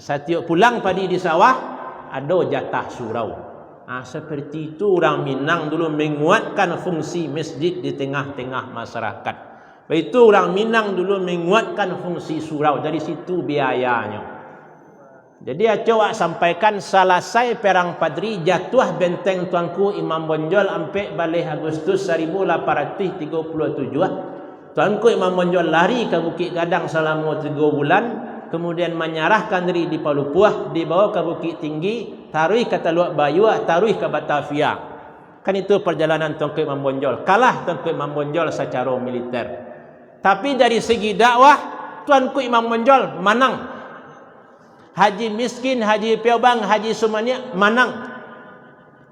Setiap pulang padi di sawah ada jatah surau. Seperti itu orang Minang dulu menguatkan fungsi masjid di tengah-tengah masyarakat. Itu orang Minang dulu menguatkan fungsi surau, dari situ biayanya. Jadi awak sampaikan selesai perang Padri jatuh benteng Tuanku Imam Bonjol sampai balik Agustus 1837. Tuanku Imam Bonjol lari ke Bukit Gadang selama 3 bulan, kemudian menyerahkan diri di Palupuah, dibawa ke Bukit Tinggi, taruh ke Teluk Bayu, taruh ke Batavia. Kan itu perjalanan Tuanku Imam Bonjol. Kalah Tuanku Imam Bonjol secara militer. Tapi dari segi dakwah Tuanku Imam Bonjol menang. Haji Miskin, Haji Piobang, Haji Sumania menang.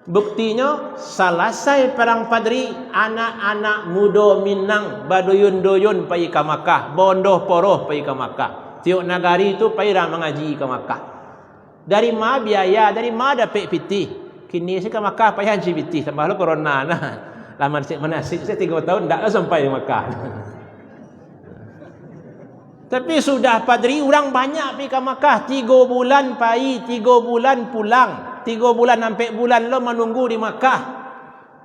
Buktinya selesai perang Padri, anak-anak muda Minang baduyun-duyun pergi ke Makkah, bondoh poroh pergi ke Makkah. Tiuk nagari itu pergi mengaji ke Makkah. Dari mana biaya, dari mana dapat piti? Kini saya ke Makkah pergi haji piti, tambah lo corona nah. Lama manasik saya 3 tahun tak sampai di Makkah. Tapi sudah Padri orang banyak pergi ke Makkah, 3 bulan pergi, 3 bulan pulang, 3 bulan sampai bulan lo menunggu di Makkah.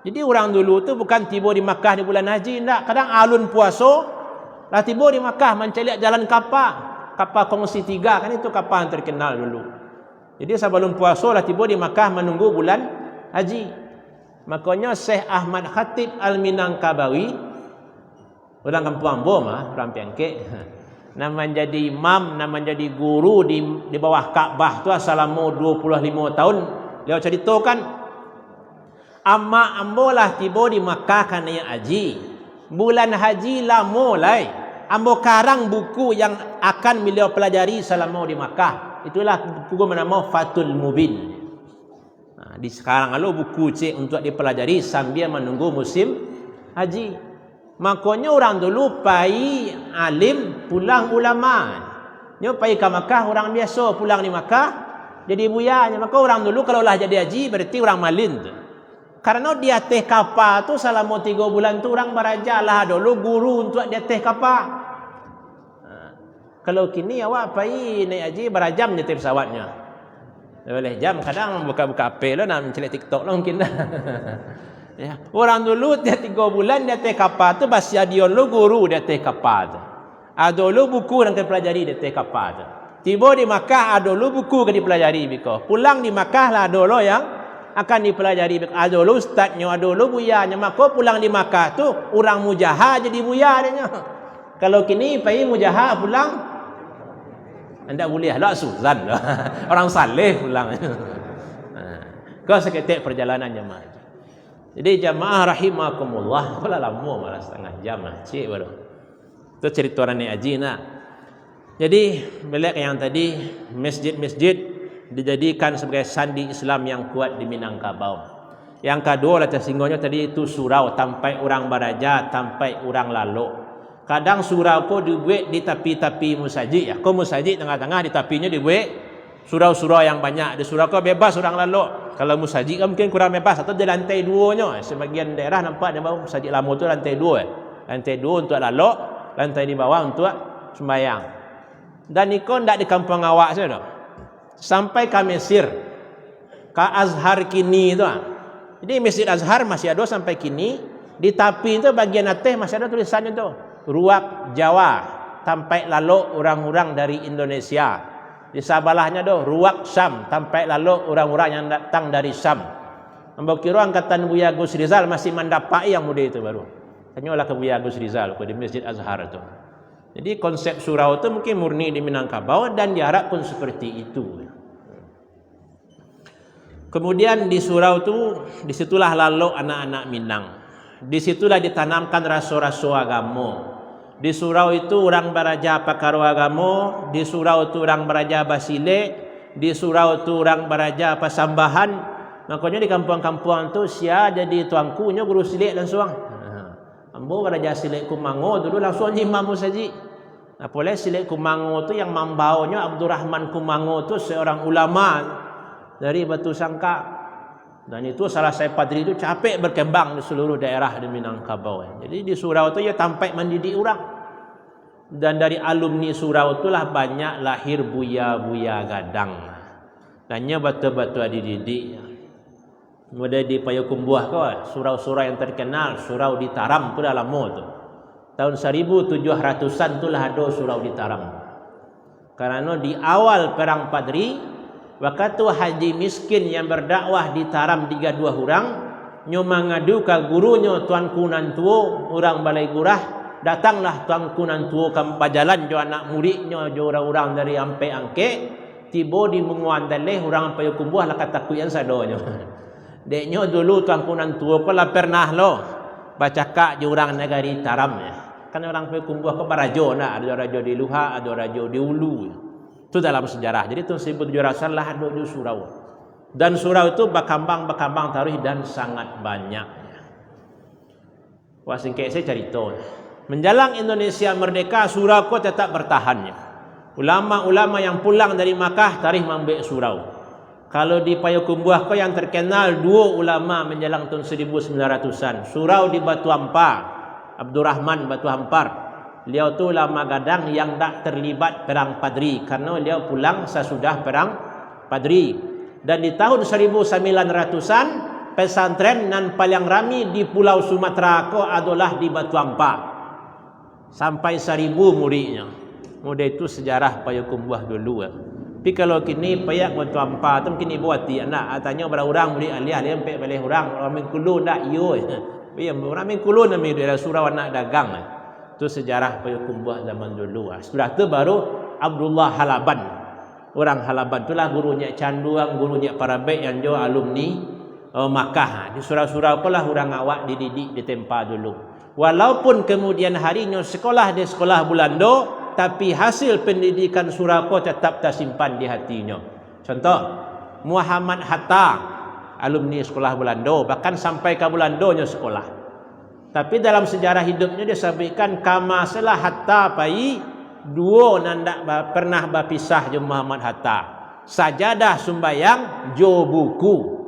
Jadi orang dulu tu bukan tiba di Makkah di bulan haji, tak. Kadang alun puasa lah tiba di Makkah mencari jalan kapal kongsi 3 kan, itu kapal yang terkenal dulu. Jadi sebelum puasa lah tiba di Makkah menunggu bulan haji. Makanya Syekh Ahmad Khatib Al-Minangkabawi, orang kampung Ambon orang Piangkek, nama jadi imam, nama jadi guru di bawah Kaabah tu selama 25 tahun. Dia ceritakan, amma ambo lah tiba di Makkah kan yang haji. Bulan haji lah mulai. Ambo karang buku yang akan beliau pelajari selama di Makkah. Itulah buku bernama Fathul Mubin. Di sekarang lalu buku cek untuk dipelajari sambil menunggu musim haji. Makanya orang dulu pai alim pulang ulama. Nyo pai ke Makkah orang biasa pulang di Makkah jadi buyanya. Maka orang dulu kalau lah jadi haji berarti orang malin tu. Karena di atas kapal tu selama 3 bulan tu orang berajar lah dulu guru untuk di atas kapal. Kalau kini awak pai naik haji berjam di pesawatnya. Boleh jam kadang buka-buka HP lo nak mencari TikTok lo mungkin dah. Ya. Orang dulu dia 3 bulan dia atas kapal tu basia dia lu guru dia atas kapal tu. Ada lu buku yang dipelajari dia atas kapal tu. Tiba di Makkah ada lu buku yang dipelajari biko. Pulang di Makkah lah ada lu yang akan dipelajari biko. Ada lu ustaznya, ada lu buyanya. Maka pulang di Makkah tu orang mujahah jadi buya dia. Kalau kini pergi mujahah pulang anda boleh lah Suzan lah. Orang saleh pulang. Kau seketik perjalanan jemaah. Jadi jamaah rahimakumullah, kalau lama malah setengah jam lah, cik baru. Itu cerita orang naik haji nak. Jadi balik yang tadi, masjid-masjid dijadikan sebagai sandi Islam yang kuat di Minangkabau. Yang kedua lah tersinggunnya tadi itu surau, tampai orang baraja, tampai orang lalu. Kadang surau ko dibuat di tepi-tepi musaji ya. Ko musaji tengah-tengah di tepinya dibuat surau-surau yang banyak. Di surau ko bebas orang lalu. Kalau musaji kan mungkin kurang bebas atau di lantai 2-nya. Sebagian daerah nampak dia bawa musaji lama tu lantai 2. Lantai 2 untuk lalu, lantai di bawah untuk sembahyang. Dan ikon tak di kampung awak saja dah. Sampai ke Mesir, ke Azhar kini tu. Jadi Masjid Azhar masih ada sampai kini. Di tepi tu bagian atas masih ada tulisannya tu. Ruak Jawa, sampai lalu orang-orang dari Indonesia. Di sebelahnya tu Ruak Syam, sampai lalu orang-orang yang datang dari Syam. Ambok kira angkatan Buya Gus Rizal masih mendapai yang muda itu baru. Tanyalah ke Buya Gus Rizal di Masjid Azhar tu. Jadi konsep surau itu mungkin murni di Minangkabau dan diharap pun seperti itu. Kemudian di surau itu, disitulah lalu anak-anak Minang. Disitulah ditanamkan raso-raso agama. Di surau itu orang beraja pakaro agama, di surau itu orang beraja basile, di surau itu orang beraja pasambahan. Makanya di kampung-kampung tu sia jadi tuangkunya guru silik dan suang. Ambo beraja silik Kumango dulu langsung imam saji. Apalagi silik Kumango tu yang membawanya Abdurrahman Kumango tu seorang ulama dari Batu Sangka. Dan itu salah saya padri itu capek berkembang di seluruh daerah di Minangkabau. Jadi di surau itu ya tampai mendidik orang. Dan dari alumni surau itulah banyak lahir buya-buya gadang. Dannya batu-batu dididik. Mulai di Payakumbuh kau, surau-surau yang terkenal, surau di Taram tu dah lama tu. Tahun 1700-an itulah ada surau di Taram. Karena di awal perang Padri, waktu haji miskin yang berdakwah di Taram 32 orang, nyo mangadu ka gurunya Tuan Kunan Tuo, orang Balai Gurah, datanglah Tuan Kunan Tuo ke bajalan jo anak muridnya jo orang-orang dari ampe angke, tiba di menguan daleh orang Payakumbuh lah kata kuyan sadonyo. Deknyo dulu Tuan Kunan Tuo ko lah pernah lo baca kak jo orang negari Taram ya. Kan orang Payakumbuh ko barajo na, ada rajo di Luha, ada rajo di Ulu. Itu dalam sejarah. Jadi tahun 1700 lah ada di surau. Dan surau itu berkembang tarikh dan sangat banyak. Wah singkat saya cerita. Menjelang Indonesia merdeka, surau ko tetap bertahannya. Ulama-ulama yang pulang dari Makkah tarikh mambek surau. Kalau di Payakumbuh ko yang terkenal dua ulama menjelang tahun 1900-an. Surau di Batu Ampar, Abdurrahman Batu Ampar. Beliau tu ulama gadang yang tak terlibat perang Padri karena beliau pulang sesudah perang Padri. Dan di tahun 1900-an pesantren nan paling rami di Pulau Sumatera ko adalah di Batu Ampar. Sampai 1000 muridnya. Mudah itu sejarah Payakumbuh dulu. Tapi kalau kini payak Batu Ampar tu kini buat dia nak tanya berapa orang murid ahli-ahli sampai boleh orang mengkulun dak yo. Biar orang mengkulun nami daerah surau anak dagang. Itu sejarah Payakumbuh zaman dulu. Setelah itu baru Abdullah Halaban. Orang Halaban itulah gurunya Canduang, gurunya Parabek yang jo alumni Makkah. Di surau-surau pula orang awak dididik di tempat dulu. Walaupun kemudian harinya sekolah di sekolah Bulando, tapi hasil pendidikan surau tetap tersimpan di hatinya. Contoh, Muhammad Hatta, alumni sekolah Bulando, bahkan sampai ke Bulandonya sekolah. Tapi dalam sejarah hidupnya dia sampaikan kama salah Hatta pai dua nandak pernah berpisah jo Muhammad Hatta. Sajadah sumbayang jo buku.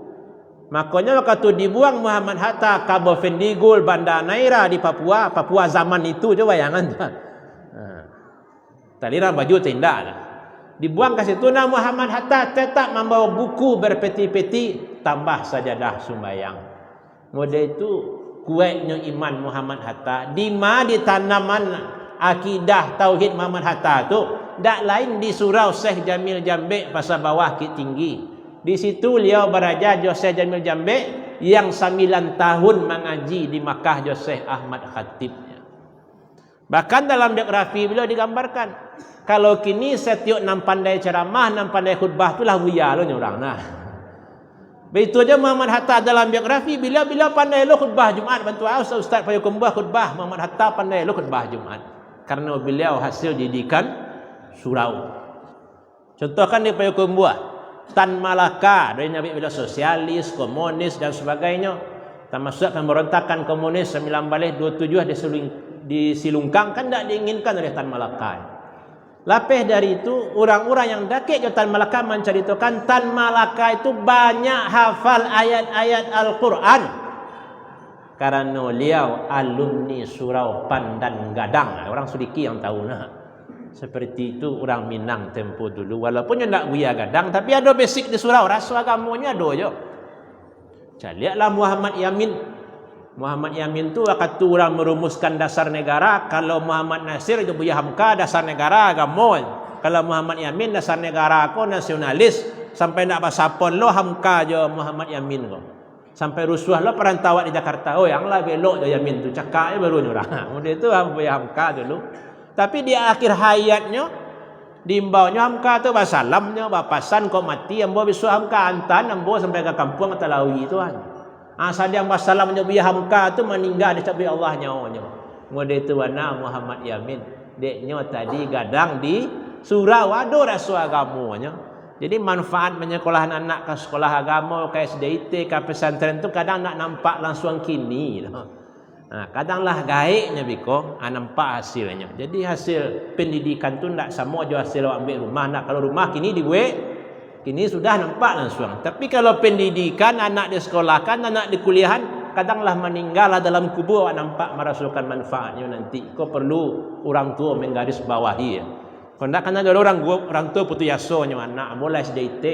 Makanya waktu dibuang Muhammad Hatta ke Bovendigul Banda Neira di Papua, Papua zaman itu je bayangan tu. Tadi baju tenda lah. Dibuang ke situ nah Muhammad Hatta tetap membawa buku berpeti-peti tambah sajadah sumbayang. Model itu kuatnya iman Muhammad Hatta di tanaman akidah tauhid Muhammad Hatta tu dak lain di surau Syekh Jamil Jambek pasal bawah Bukit Tinggi. Di situ beliau beraja Syekh Jamil Jambek yang 9 tahun mengaji di Makkah Syekh Ahmad Khatib. Bahkan dalam biografi beliau digambarkan kalau kini setiap nam pandai ceramah, nam pandai khutbah itulah buya lo orang nah. Begitu aja Muhammad Hatta dalam biografi bila pandai lo khutbah Jumat, bantu Ustaz Payakumbuh khutbah Muhammad Hatta pandai lo khutbah Jumat karena beliau hasil didikan surau. Contohkan di Payakumbuh Tan Malaka dari Nabi bila sosialis, komunis dan sebagainya, termasuk pemberontakan komunis 1927 di Silungkang kan tidak diinginkan oleh Tan Malaka. Lapih dari itu orang-orang yang dakik ke Tan Malaka menceritakan Tan Malaka itu banyak hafal ayat-ayat Al-Quran karena beliau alumni surau Pandan Gadang. Orang sedikit yang tahu nah. Seperti itu orang Minang tempo dulu. Walaupun dia tak buya gadang, tapi ada basic di surau. Rasa agamanya ada je. Lihatlah Muhammad Yamin. Muhammad Yamin tu waktu orang merumuskan dasar negara. Kalau Muhammad Nasir itu buya Hamka dasar negara agama. Kalau Muhammad Yamin dasar negara aku nasionalis. Sampai nak pasapon lo Hamka je Muhammad Yamin ko. Sampai rusuh lo perantauan di Jakarta. Oh yang lah belok je Yamin tu. Cakap je baru nyurang. Kemudian itu buya Hamka dulu. Tapi di akhir hayatnya diimbaunya hamka tu basalamnya bapasan kau mati ambo bisu hamka antan ambo sampai ke kampung Talawi tuan. Asal dia basalamnya biya hamka tu meninggal di cabai Allah nyawanya. Ngode tu wana Muhammad Yamin. Deknya tadi gadang di surau ado rasul agamanya. Jadi manfaat menyekolahkan anak ke sekolah agama, ke SDIT, ke pesantren tu kadang nak nampak langsung kini. Kadanglah gaiknya biko, nampak hasilnya. Jadi hasil pendidikan tu tak sama je hasil awak ambil rumah. Nak kalau rumah kini dibuat, kini sudah nampak langsung. Tapi kalau pendidikan anak disekolahkan, anak dikuliahan, kadanglah meninggal dalam kubur awak nampak merasakan manfaatnya nanti. Kau perlu orang tua menggaris bawahi ya. Kalau tak kan ada orang tua putus yasonya anak bola SDIT,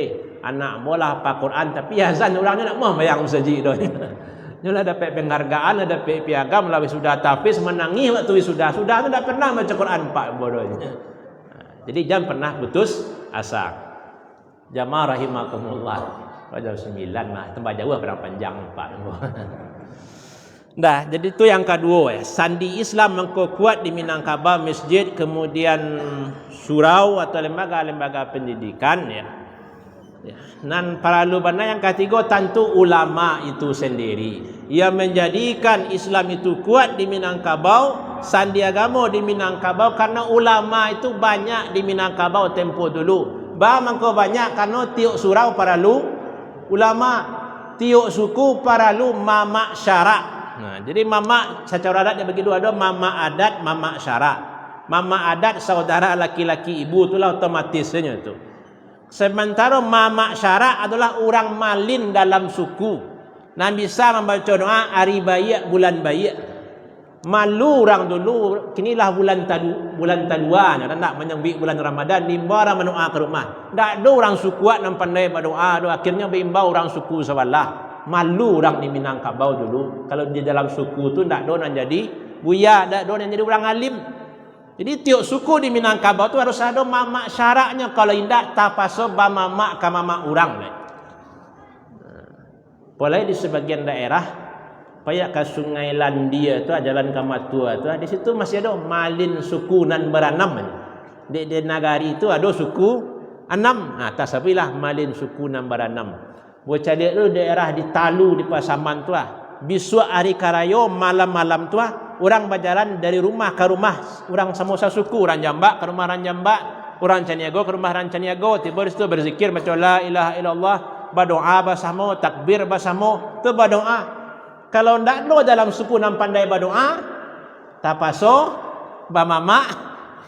anak bola hafal Quran tapi azan orangnya nak mau bayang saji doh. Nyolah dapat penghargaan, dapat piagam melalui sudah tapis menangi waktu sudah tu dah pernah baca Quran pak bodohnya. Jadi jangan pernah putus asa. Jamaah rahimakumullah. Pada 9 mah tambah jauh perang panjang pak. Dah, jadi itu yang kedua ya. Sandi Islam mengko kuat di Minangkabau masjid, kemudian surau atau lembaga-lembaga pendidikan ya. Dan para ulama yang ketiga tentu ulama itu sendiri. Ia menjadikan Islam itu kuat di Minangkabau, sandi agama di Minangkabau karena ulama itu banyak di Minangkabau tempo dulu. Mangko banyak karena tiuk surau para ulama, tiuk suku para mama syarak. Jadi mama secara adat dia bagi dua, ada mama adat, mama syarak. Mama adat saudara laki-laki ibu itulah otomatisnya itu. Sementara mama syarak adalah orang malin dalam suku. Nah bisa membaca doa hari bayi bulan bayi. Malu orang dulu kinilah bulan taduan dan tak menyambut bulan Ramadan nimbara mendoa ke rumah. Tak ada orang suku yang pandai berdoa, akhirnya bimbau orang suku sebelah. Malu orang di Minangkabau dulu. Kalau di dalam suku tu tak ada yang jadi buya, tak ada yang jadi orang alim. Jadi tiap suku di Minangkabau tu harus ada mama syaraknya. Kalau tidak tapaso ba mama ka mama orang. Boleh di sebagian daerah payak ke Sungai Landia tu jalan Kamatua tu di situ masih ada malin suku nan beranam. Di negari itu ada suku enam. Tasabilah malin suku nan beranam. Bocah dia tu daerah di Talu di Pasaman tu bisu hari karayo malam-malam tu orang berjalan dari rumah ke rumah orang samosa suku, orang Jambak ke rumah orang Jambak, orang Caniago ke rumah orang Caniago, tiba di situ berzikir baca la ilaha illallah, berdoa bersama, takbir bersama, tu berdoa. Kalau ndak lo dalam suku nan pandai berdoa, tapaso ba mama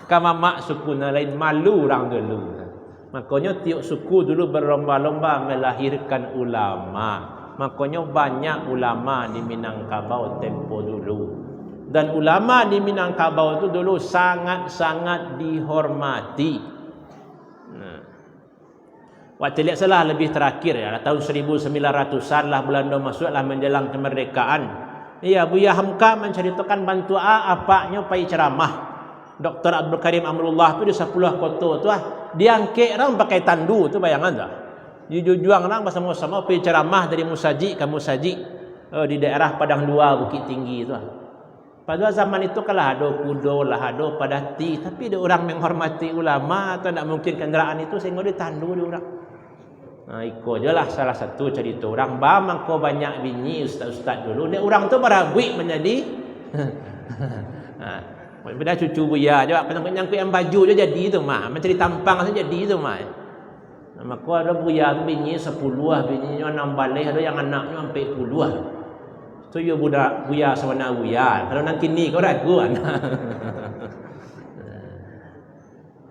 ka mama suku lain malu orang dulu. Makanya tiap suku dulu berlomba-lomba melahirkan ulama. Makanya banyak ulama di Minangkabau tempo dulu. Dan ulama di Minangkabau itu dulu sangat-sangat dihormati. Waktu lihat salah lebih terakhir ya, tahun 1900-an lah Belanda masuklah menjelang kemerdekaan. Iya, Buya Hamka menceritakan bantu apanya pai ceramah. Dr. Abdul Karim Amrullah tu di 10 kota tu diangkat orang pakai tandu tu bayangan tak? Dijujuang orang bersama-sama pergi ceramah dari Musaji ke Musaji di daerah Padang Dua Bukit Tinggi tu. Pada zaman itu kalah ada kudo lah ada padati, tapi ada orang menghormati ulama atau tak mungkin kenderaan itu sehingga dia tandu dia orang. Ikut je lah salah satu cerita orang. Mangko banyak bini ustaz-ustaz dulu. Dia orang tu berabui menjadi benda cucu Buya je penyangkut yang baju je jadi tu mah. Mencari tampang saja jadi tu mah. Maka ada Buya tu bini 10 bininya 6 balik, ada yang anaknya sampai 10. Tu yo budak Buya sewana Buya. Kalau nanti ni kau ragu kan.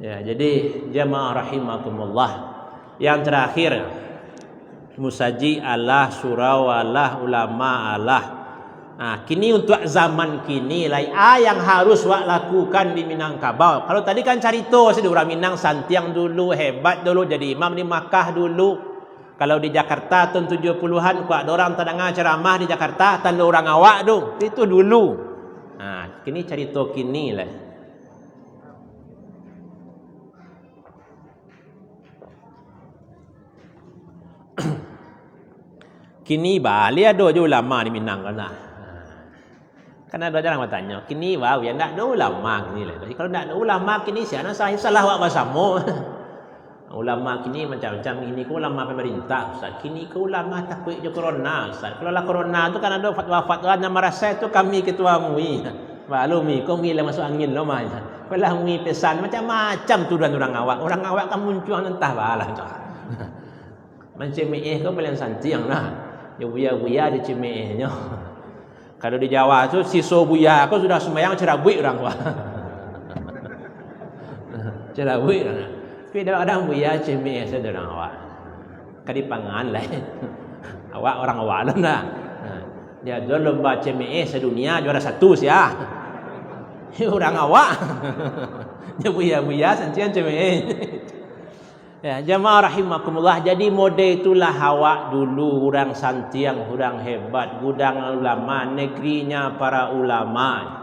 Ya, jadi jamaah rahimakumullah. Yang terakhir Musaji Allah, surau Allah, ulama Allah. Kini untuk zaman kini lah yang harus wak lakukan di Minangkabau. Kalau tadi kan carito sih orang Minang santiang dulu, hebat dulu jadi imam di Makkah dulu. Kalau di Jakarta tahun 70-an kuat ada orang terdengar ceramah di Jakarta tanda orang awak tu. Itu dulu. Kini carito kini lah. Kini balik ada je ulama di Minang kan lah. Kan ada orang bertanya, kini wow ya nak ada ulama kini lah. Jadi kalau nak ada ulama kini siapa salah awak bersama. Ulama kini macam-macam, ini ke ulama pemerintah Ustaz, kini ke ulama takut je corona Ustaz. Kalau lah corona tu kan ada fatwa-fatwa yang merasa tu kami ketua MUI. Maklumi kau ngilang masuk angin lo mah. Pelah MUI pesan macam-macam tuduhan orang awak. Orang awak kan muncul entah balah tu. Mencemeh kau paling santiang lah. Ya buya-buya di cemehnya. Kalau di Jawa tu siso buya kau sudah sembahyang cerabui orang awak. Cerabui orang. Tapi ada buya cemeh saja orang awak. Kadi pangan lah. Awak orang awak lah. Dia jual lomba cemeh sedunia juara 1 sia. Orang awak. Dia buya-buya santian cemeh. Ya, jamaah rahimakumullah. Jadi model itulah awak dulu orang santiang, orang hebat, gudang ulama, negerinya para ulama.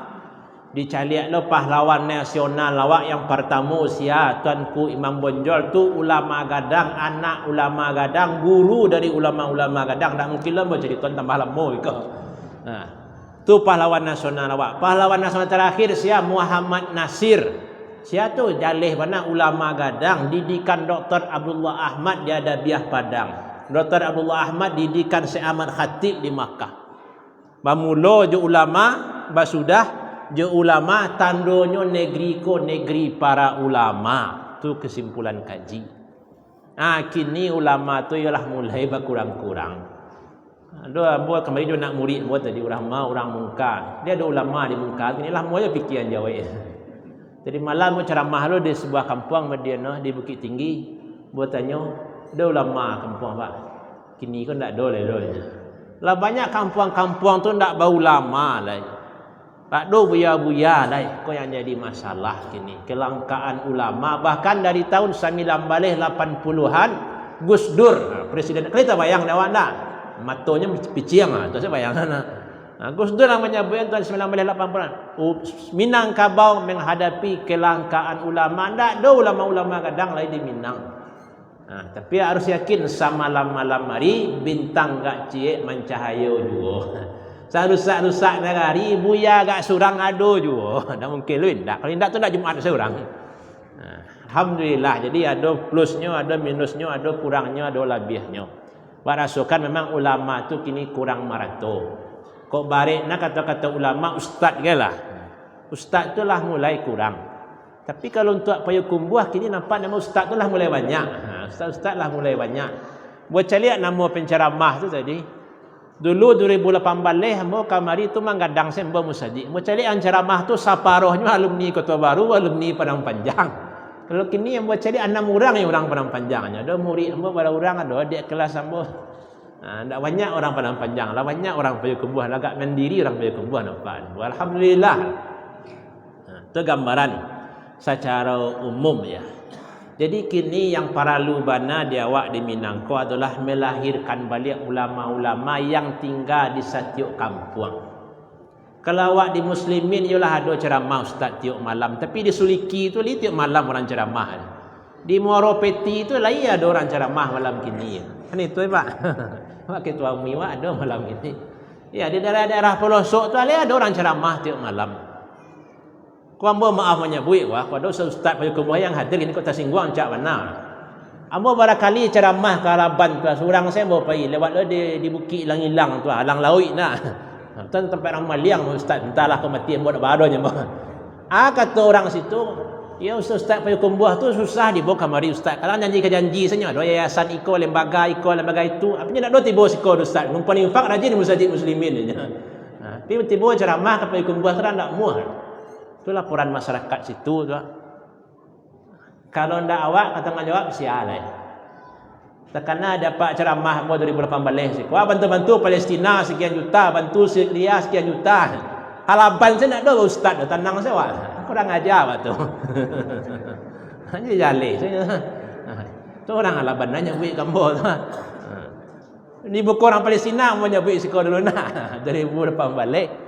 Dicaliak lo pahlawan nasional awak yang pertama usia Tuanku Imam Bonjol tu ulama Gadang, anak ulama Gadang, guru dari ulama-ulama Gadang. Tak mungkin lah jadi tuan tambah lama kau. Nah, tu pahlawan nasional awak. Pahlawan nasional terakhir sia Muhammad Nasir. Sia tu jalih mana ulama Gadang, didikan Dr. Abdullah Ahmad di Adabiah Padang. Dr. Abdullah Ahmad didikan Syekh Ahmad Khatib di Makkah. Bamulo je ulama, basudah je ulama, tandonyo negeri ko negeri para ulama. Tu kesimpulan kaji. Kini ulama tu ialah mulai berkurang-kurang. Ada buat kemarin dia nak murid buat tadi ulama orang Mungkar. Dia ada ulama di Mungkar. Inilah mulai fikiran Jawa. Jadi malam mau ceramah lo di sebuah kampung Madinah di Bukit Tinggi. Buat tanya, ada ulama kampung apa? Kini kan tak ada lah. Lah banyak kampung-kampung tu tak bau ulama lah. Tak ada buya-buya lah. Kau yang jadi masalah kini. Kelangkaan ulama. Bahkan dari tahun 1980-an Gus Dur, presiden. Kita bayang awak tak? Matonya piciang lah. Tu saya bayangkan lah. Gus Dur yang menyebut tahun 1980-an Minangkabau menghadapi kelangkaan ulama. Tak ada ulama-ulama Gadang lain di Minang. Tapi harus yakin sama malam hari bintang gak cie mencahaya juga. Sarusak-rusak negari buya gak surang ado juga. Tak mungkin lu indak. Kalau indak tu nak Jumaat seorang. Alhamdulillah. Jadi ada plusnya, ada minusnya, ada kurangnya, ada lebihnya. Warasukan memang ulama tu kini kurang marato. Kok barik nak kata-kata ulama ustaz ke lah. Ustaz tu lah mulai kurang. Tapi kalau untuk Payakumbuh kini nampak nama ustaz tu lah mulai banyak. Ustaz-ustaz lah mulai banyak. Buat caliak nama penceramah tu tadi. Dulu 2018 hamba kamari tu manggadang sembo musajid. Buat caliak penceramah tu saparohnya alumni Kota Baru, alumni Padang Panjang. Kalau kini yang buat caliak 6 orang yang orang Padang Panjangnya. Ada murid hamba pada orang, ada adik kelas hamba. Tak banyak orang Padang Panjang lah, banyak orang Payakumbuh, agak mandiri orang Payakumbuh nampak. Alhamdulillah. Itu gambaran secara umum ya. Jadi kini yang para lubana di awak di Minangko adalah melahirkan balik ulama-ulama yang tinggal di setiap kampung. Kalau awak di Muslimin ialah ada ceramah ustaz tiap malam, tapi di Suliki tu tiap malam orang ceramah. Di Muaropeti tu lain ada orang ceramah malam kini. Kan itu Pak. Pak Ketua MUI ada malam ini. Ya, di daerah-daerah pelosok tu ada orang ceramah tiap malam. Kau ambo maaf menyebut wah, pada ustaz Payakumbuh yang hadir ini kota Singguang cak mana. Ambo barangkali ceramah ke Araban tu seorang saya bawa pergi lewat lo di Bukit Hilang-Hilang tu, Alang Laut nah. Tu tempat ramal liang ustaz, entahlah kematian buat badonya. Kata orang situ, ya ustaz Payakumbuh tu susah dibawa kamari ustaz. Kalau janji ke janji saja, ada yayasan iko lembaga itu. Apanya nak do tiba siko ustaz. Numpang infak rajin musajid muslimin aja. Tapi tiba ceramah ke Payakumbuh terang tak muah. Itu laporan masyarakat situ tu. Kalau ndak awak kata ngajawab sialai. Tekana dapat ceramah 2018 sik. Wah bantu-bantu Palestina sekian juta, bantu Syria sekian juta. Halaban saya nak ada ustaz dah tenang saya wah. Kurang ajar waktu. Hanya jale saya. Tu orang halaban nanya buat gambar tu. Ni buku orang Palestina mau nyebut sekolah dulu nak 2018.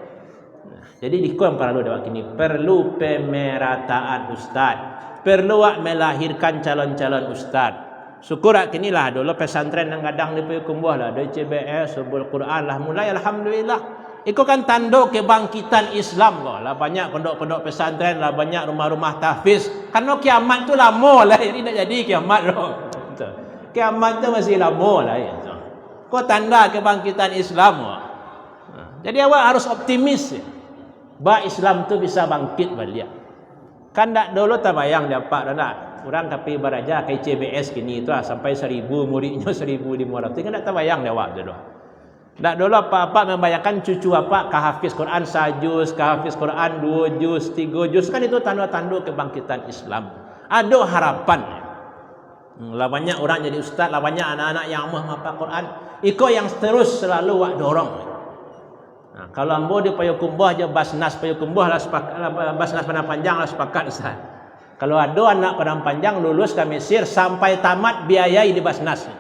Jadi dikon para lu dewak kini perlu pemerataan ustaz. Perlu melahirkan calon-calon ustaz. Syukur kini lah dulu pesantren yang kadang di Payakumbuh lah, ada CBS, Subul Quran lah mulai alhamdulillah. Iko kan tanda kebangkitan Islam kok. Lah banyak pondok-pondok pesantren, lah banyak rumah-rumah tahfiz. Karena kiamat tu lama lah, ini tak jadi kiamat loh. Kiamat tu masih lama lah ya. Kau tanda kebangkitan Islam kok. Jadi awak harus optimis ya. Bah Islam tu bisa bangkit balik. Kan tak dulu tak bayang dapat dah. Orang KP Baraja ke CBS kini tu sampai 1000 muridnya 1500. Kan tak bayang dah awak dulu. Tak dulu apa-apa membayangkan cucu apa kehafiz Quran 1 juz, kehafiz Quran 2 juz, 3 juz. Kan itu tanda-tanda kebangkitan Islam. Ada harapan. Lah banyak orang jadi ustaz, lah banyak anak-anak yang amah hafal Quran. Iko yang terus selalu wak dorong. Nah, kalau ambo di Payakumbuh aja Basnas Payakumbuh lah sepakat, Basnas Padang Panjang lah sepakat ustaz. Kalau ada anak Padang Panjang lulus ke Mesir sampai tamat biayai di Basnas.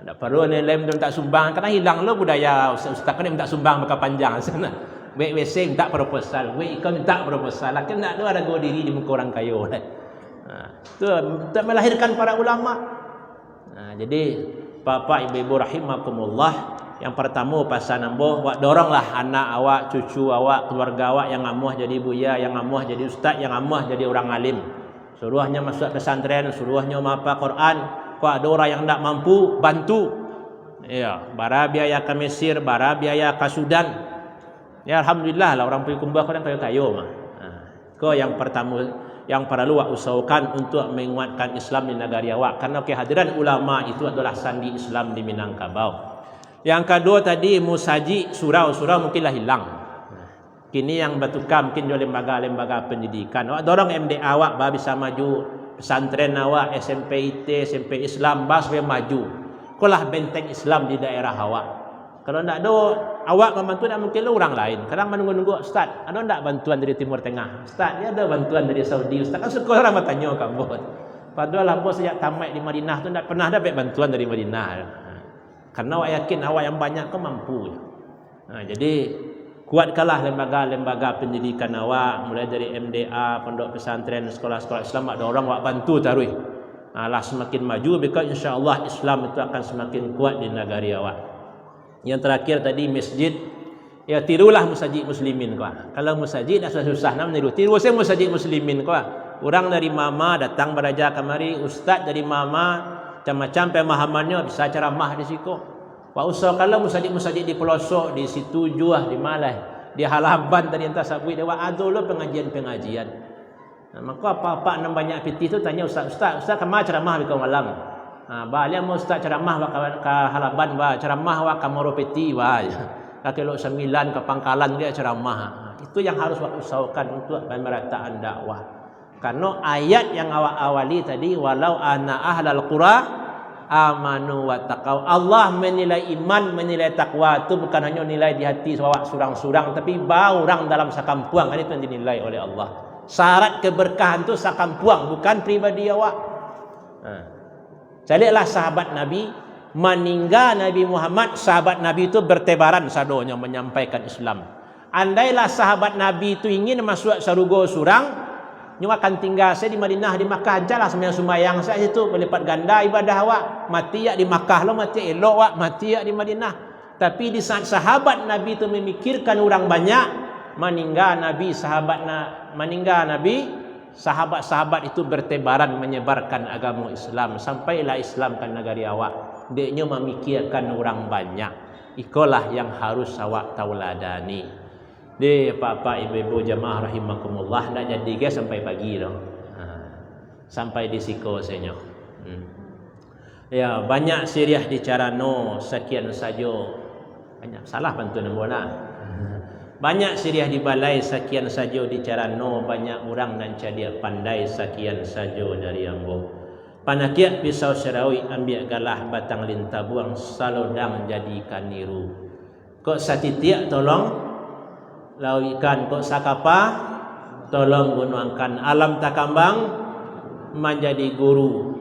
Tak perlu nilai minta sumbang, karena hilang lo budaya ustaz kan minta sumbang maka panjang sana. WC minta proposal, WIK minta proposal. Lakin nak ada harga diri di muka orang kaya. Itu untuk melahirkan para ulama. Jadi Bapak Ibu rahimakumullah, yang pertama pasal nambuh wak doronglah anak awak, cucu awak, keluarga awak yang amuh jadi buya, yang amuh jadi ustaz, yang amuh jadi orang alim. Suruhnya masuk pesantren, suruhnya menghafal Quran. Kalau ada orang yang tidak mampu, bantu. Ya, bara biaya ke Mesir, bara biaya ke Sudan. Ya, alhamdulillah lah orang pergi kumbah kadang kaya-kaya mah. Kau yang pertama yang perlu awak usahakan untuk menguatkan Islam di negara awak, karena kehadiran ulama itu adalah sandi Islam di Minangkabau. Yang kedua tadi musaji surau mungkinlah hilang. Kini yang bertukar mungkin oleh lembaga-lembaga pendidikan. Awak dorong MDA awak bisa maju. Pesantren awak, SMP IT, SMP Islam, bas supaya maju. Kulah benteng Islam di daerah awak. Kalau tidak ada, awak membantu tak mungkin orang lain. Kadang menunggu-nunggu, Ustaz, ada tak bantuan dari Timur Tengah? Ustaz, dia ada bantuan dari Saudi. Ustaz, kan suka orang bertanya kamu. Padahal lah sejak tamat di Madinah tu tak pernah dapat bantuan dari Madinah. Karena awak yakin awak yang banyak kau mampu. Jadi kuatkanlah lembaga-lembaga pendidikan awak, mulai dari MDA, pondok pesantren, sekolah-sekolah Islam, ada orang awak bantu taruh. Lah semakin maju, because insya-Allah Islam itu akan semakin kuat di negara awak. Yang terakhir tadi masjid, ya tirulah musajid muslimin kau. Kalau musajid dah susah nak meniru, tiru saya musajid muslimin kau. Orang dari mama datang beraja kemari, ustaz dari mama macam-macam pemahamannya bisa ceramah di situ. Pak usah kalau musajid-musajid di pelosok, di situ juah, di Malai, di halaban tadi entah sabui dewa ada lo pengajian-pengajian. Maka apa-apa nak banyak piti tu tanya ustaz kemana ceramah di malam. Balik mau ustaz ceramah ke halaban ceramah ke Moropeti kalau 9 ke Pangkalan dia ceramah. Itu yang harus usahakan untuk pemerataan dakwah. Karena ayat yang awal-awali tadi walau ana ahlal qura amanu wa taqaw. Allah menilai iman, menilai takwa itu bukan hanya nilai di hati awak surang-surang, tapi orang dalam sakampuang. Itu yang dinilai oleh Allah. Syarat keberkahan itu sakampuang, bukan pribadi awak. Carilah sahabat Nabi, meninggal Nabi Muhammad, sahabat Nabi itu bertebaran sadonya menyampaikan Islam. Andailah sahabat Nabi itu ingin masuk surga surang, nyawa akan tinggal saya di Madinah, di Makkah ajalah sembahyang saya itu berlipat ganda ibadah awak. Mati ya di Makkah lo, mati elok awak, mati ya di Madinah. Tapi di saat sahabat Nabi itu memikirkan orang banyak, meninggal Nabi, sahabat-sahabat itu bertebaran menyebarkan agama Islam sampailah Islam kan negara awak. Dia memikirkan orang banyak. Itulah yang harus awak tauladani. Di Bapak Ibu jamaah rahimakumullah, nak jadi guys sampai pagi dah. Sampai di siko senyo. Ya, banyak siriah di Carano sekian saja. Banyak salah pantun bola. Banyak siriah di Balai sekian saja di Carano, banyak orang nan cadia pandai sekian saja dari ambo. Panakiat pisau serawi ambil galah batang lintah buang salodang jadikan niru. Kok satitiak tolong lawikan, kok sakapa tolong gunakan, alam takambang menjadi guru.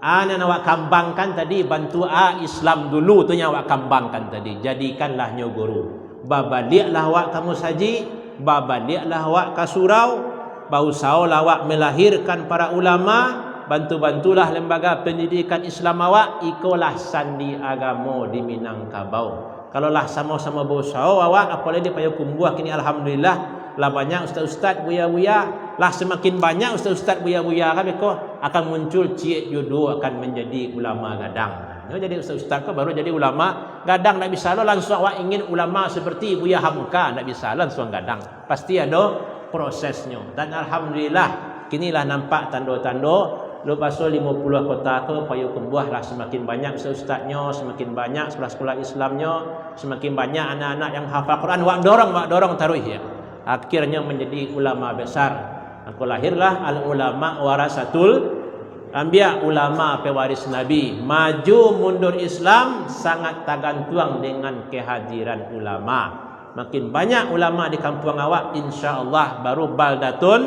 Ana awak kambangkan tadi, bantu Islam dulu tu yang awak kambangkan tadi, jadikanlah nyo guru. Babaliaklah awak kamu saji, babaliaklah awak ka surau, bausaulah awak melahirkan para ulama, bantu-bantulah lembaga pendidikan Islam awak, ikolah sandi agama di Minangkabau. Kalau lah sama-sama berusaha awak apalagi payah kumbuah kini alhamdulillah lah banyak ustaz-ustaz buya-buya, lah semakin banyak ustaz-ustaz buya-buya kan beko akan muncul cik jodoh akan menjadi ulama gadang. Nah, jadi ustaz-ustaz kau baru jadi ulama gadang, tak bisa lo langsung awak ingin ulama seperti Buya Hamka, tak bisa langsung gadang. Pasti ada prosesnya. Dan alhamdulillah kinilah nampak tanda-tanda lepas 50 kota ke payu kembuah lah semakin banyak ustaznya, semakin banyak sekolah-sekolah Islamnya, semakin banyak anak-anak yang hafal Quran, wak dorong taruh ya. Akhirnya menjadi ulama besar. Aku lahirlah al ulama warasatul anbiya, ulama pewaris Nabi. Maju mundur Islam sangat tergantung dengan kehadiran ulama. Makin banyak ulama di kampung awak, insya-Allah baru baldatun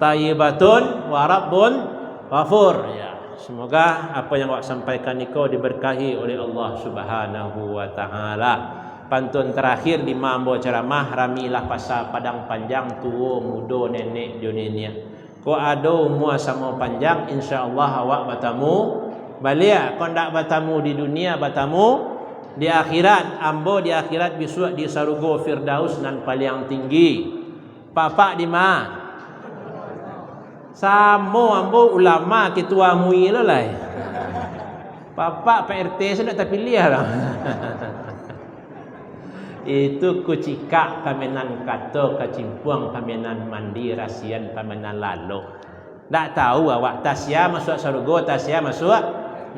tayyibatun wa rabbun ghafur ya. Semoga apa yang awak sampaikan niko diberkahi oleh Allah Subhanahu wa taala. Pantun terakhir di mambo ceramah ramilah pasal padang panjang tua muda nenek jonenya. Ko ada umur sama panjang insya-Allah awak bertamu balik. Ko ndak bertamu di dunia bertamu di akhirat. Ambo di akhirat besok di sarugo firdaus nan paling tinggi. Papa di mana? Sama ambo ulama ketua MUI lah. Papa PRT sudah tak pilih lah. Itu kucika kamenan kato kacimpuang kamenan mandi rasian kamenan lalu. Tak tahu awak tasya masuk surga, tasya masuk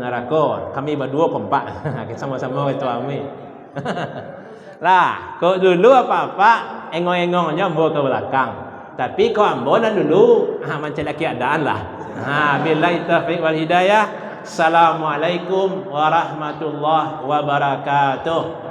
neraka. Kami berdua kompak. Kita sama-sama ketua kami. Lah, kau dulu apa-apa engong-engongnya bawa ke belakang. Tapi kau ambo dan dulu macam lagi keadaan lah. Billahi taufiq wal hidayah. Assalamualaikum warahmatullahi wabarakatuh.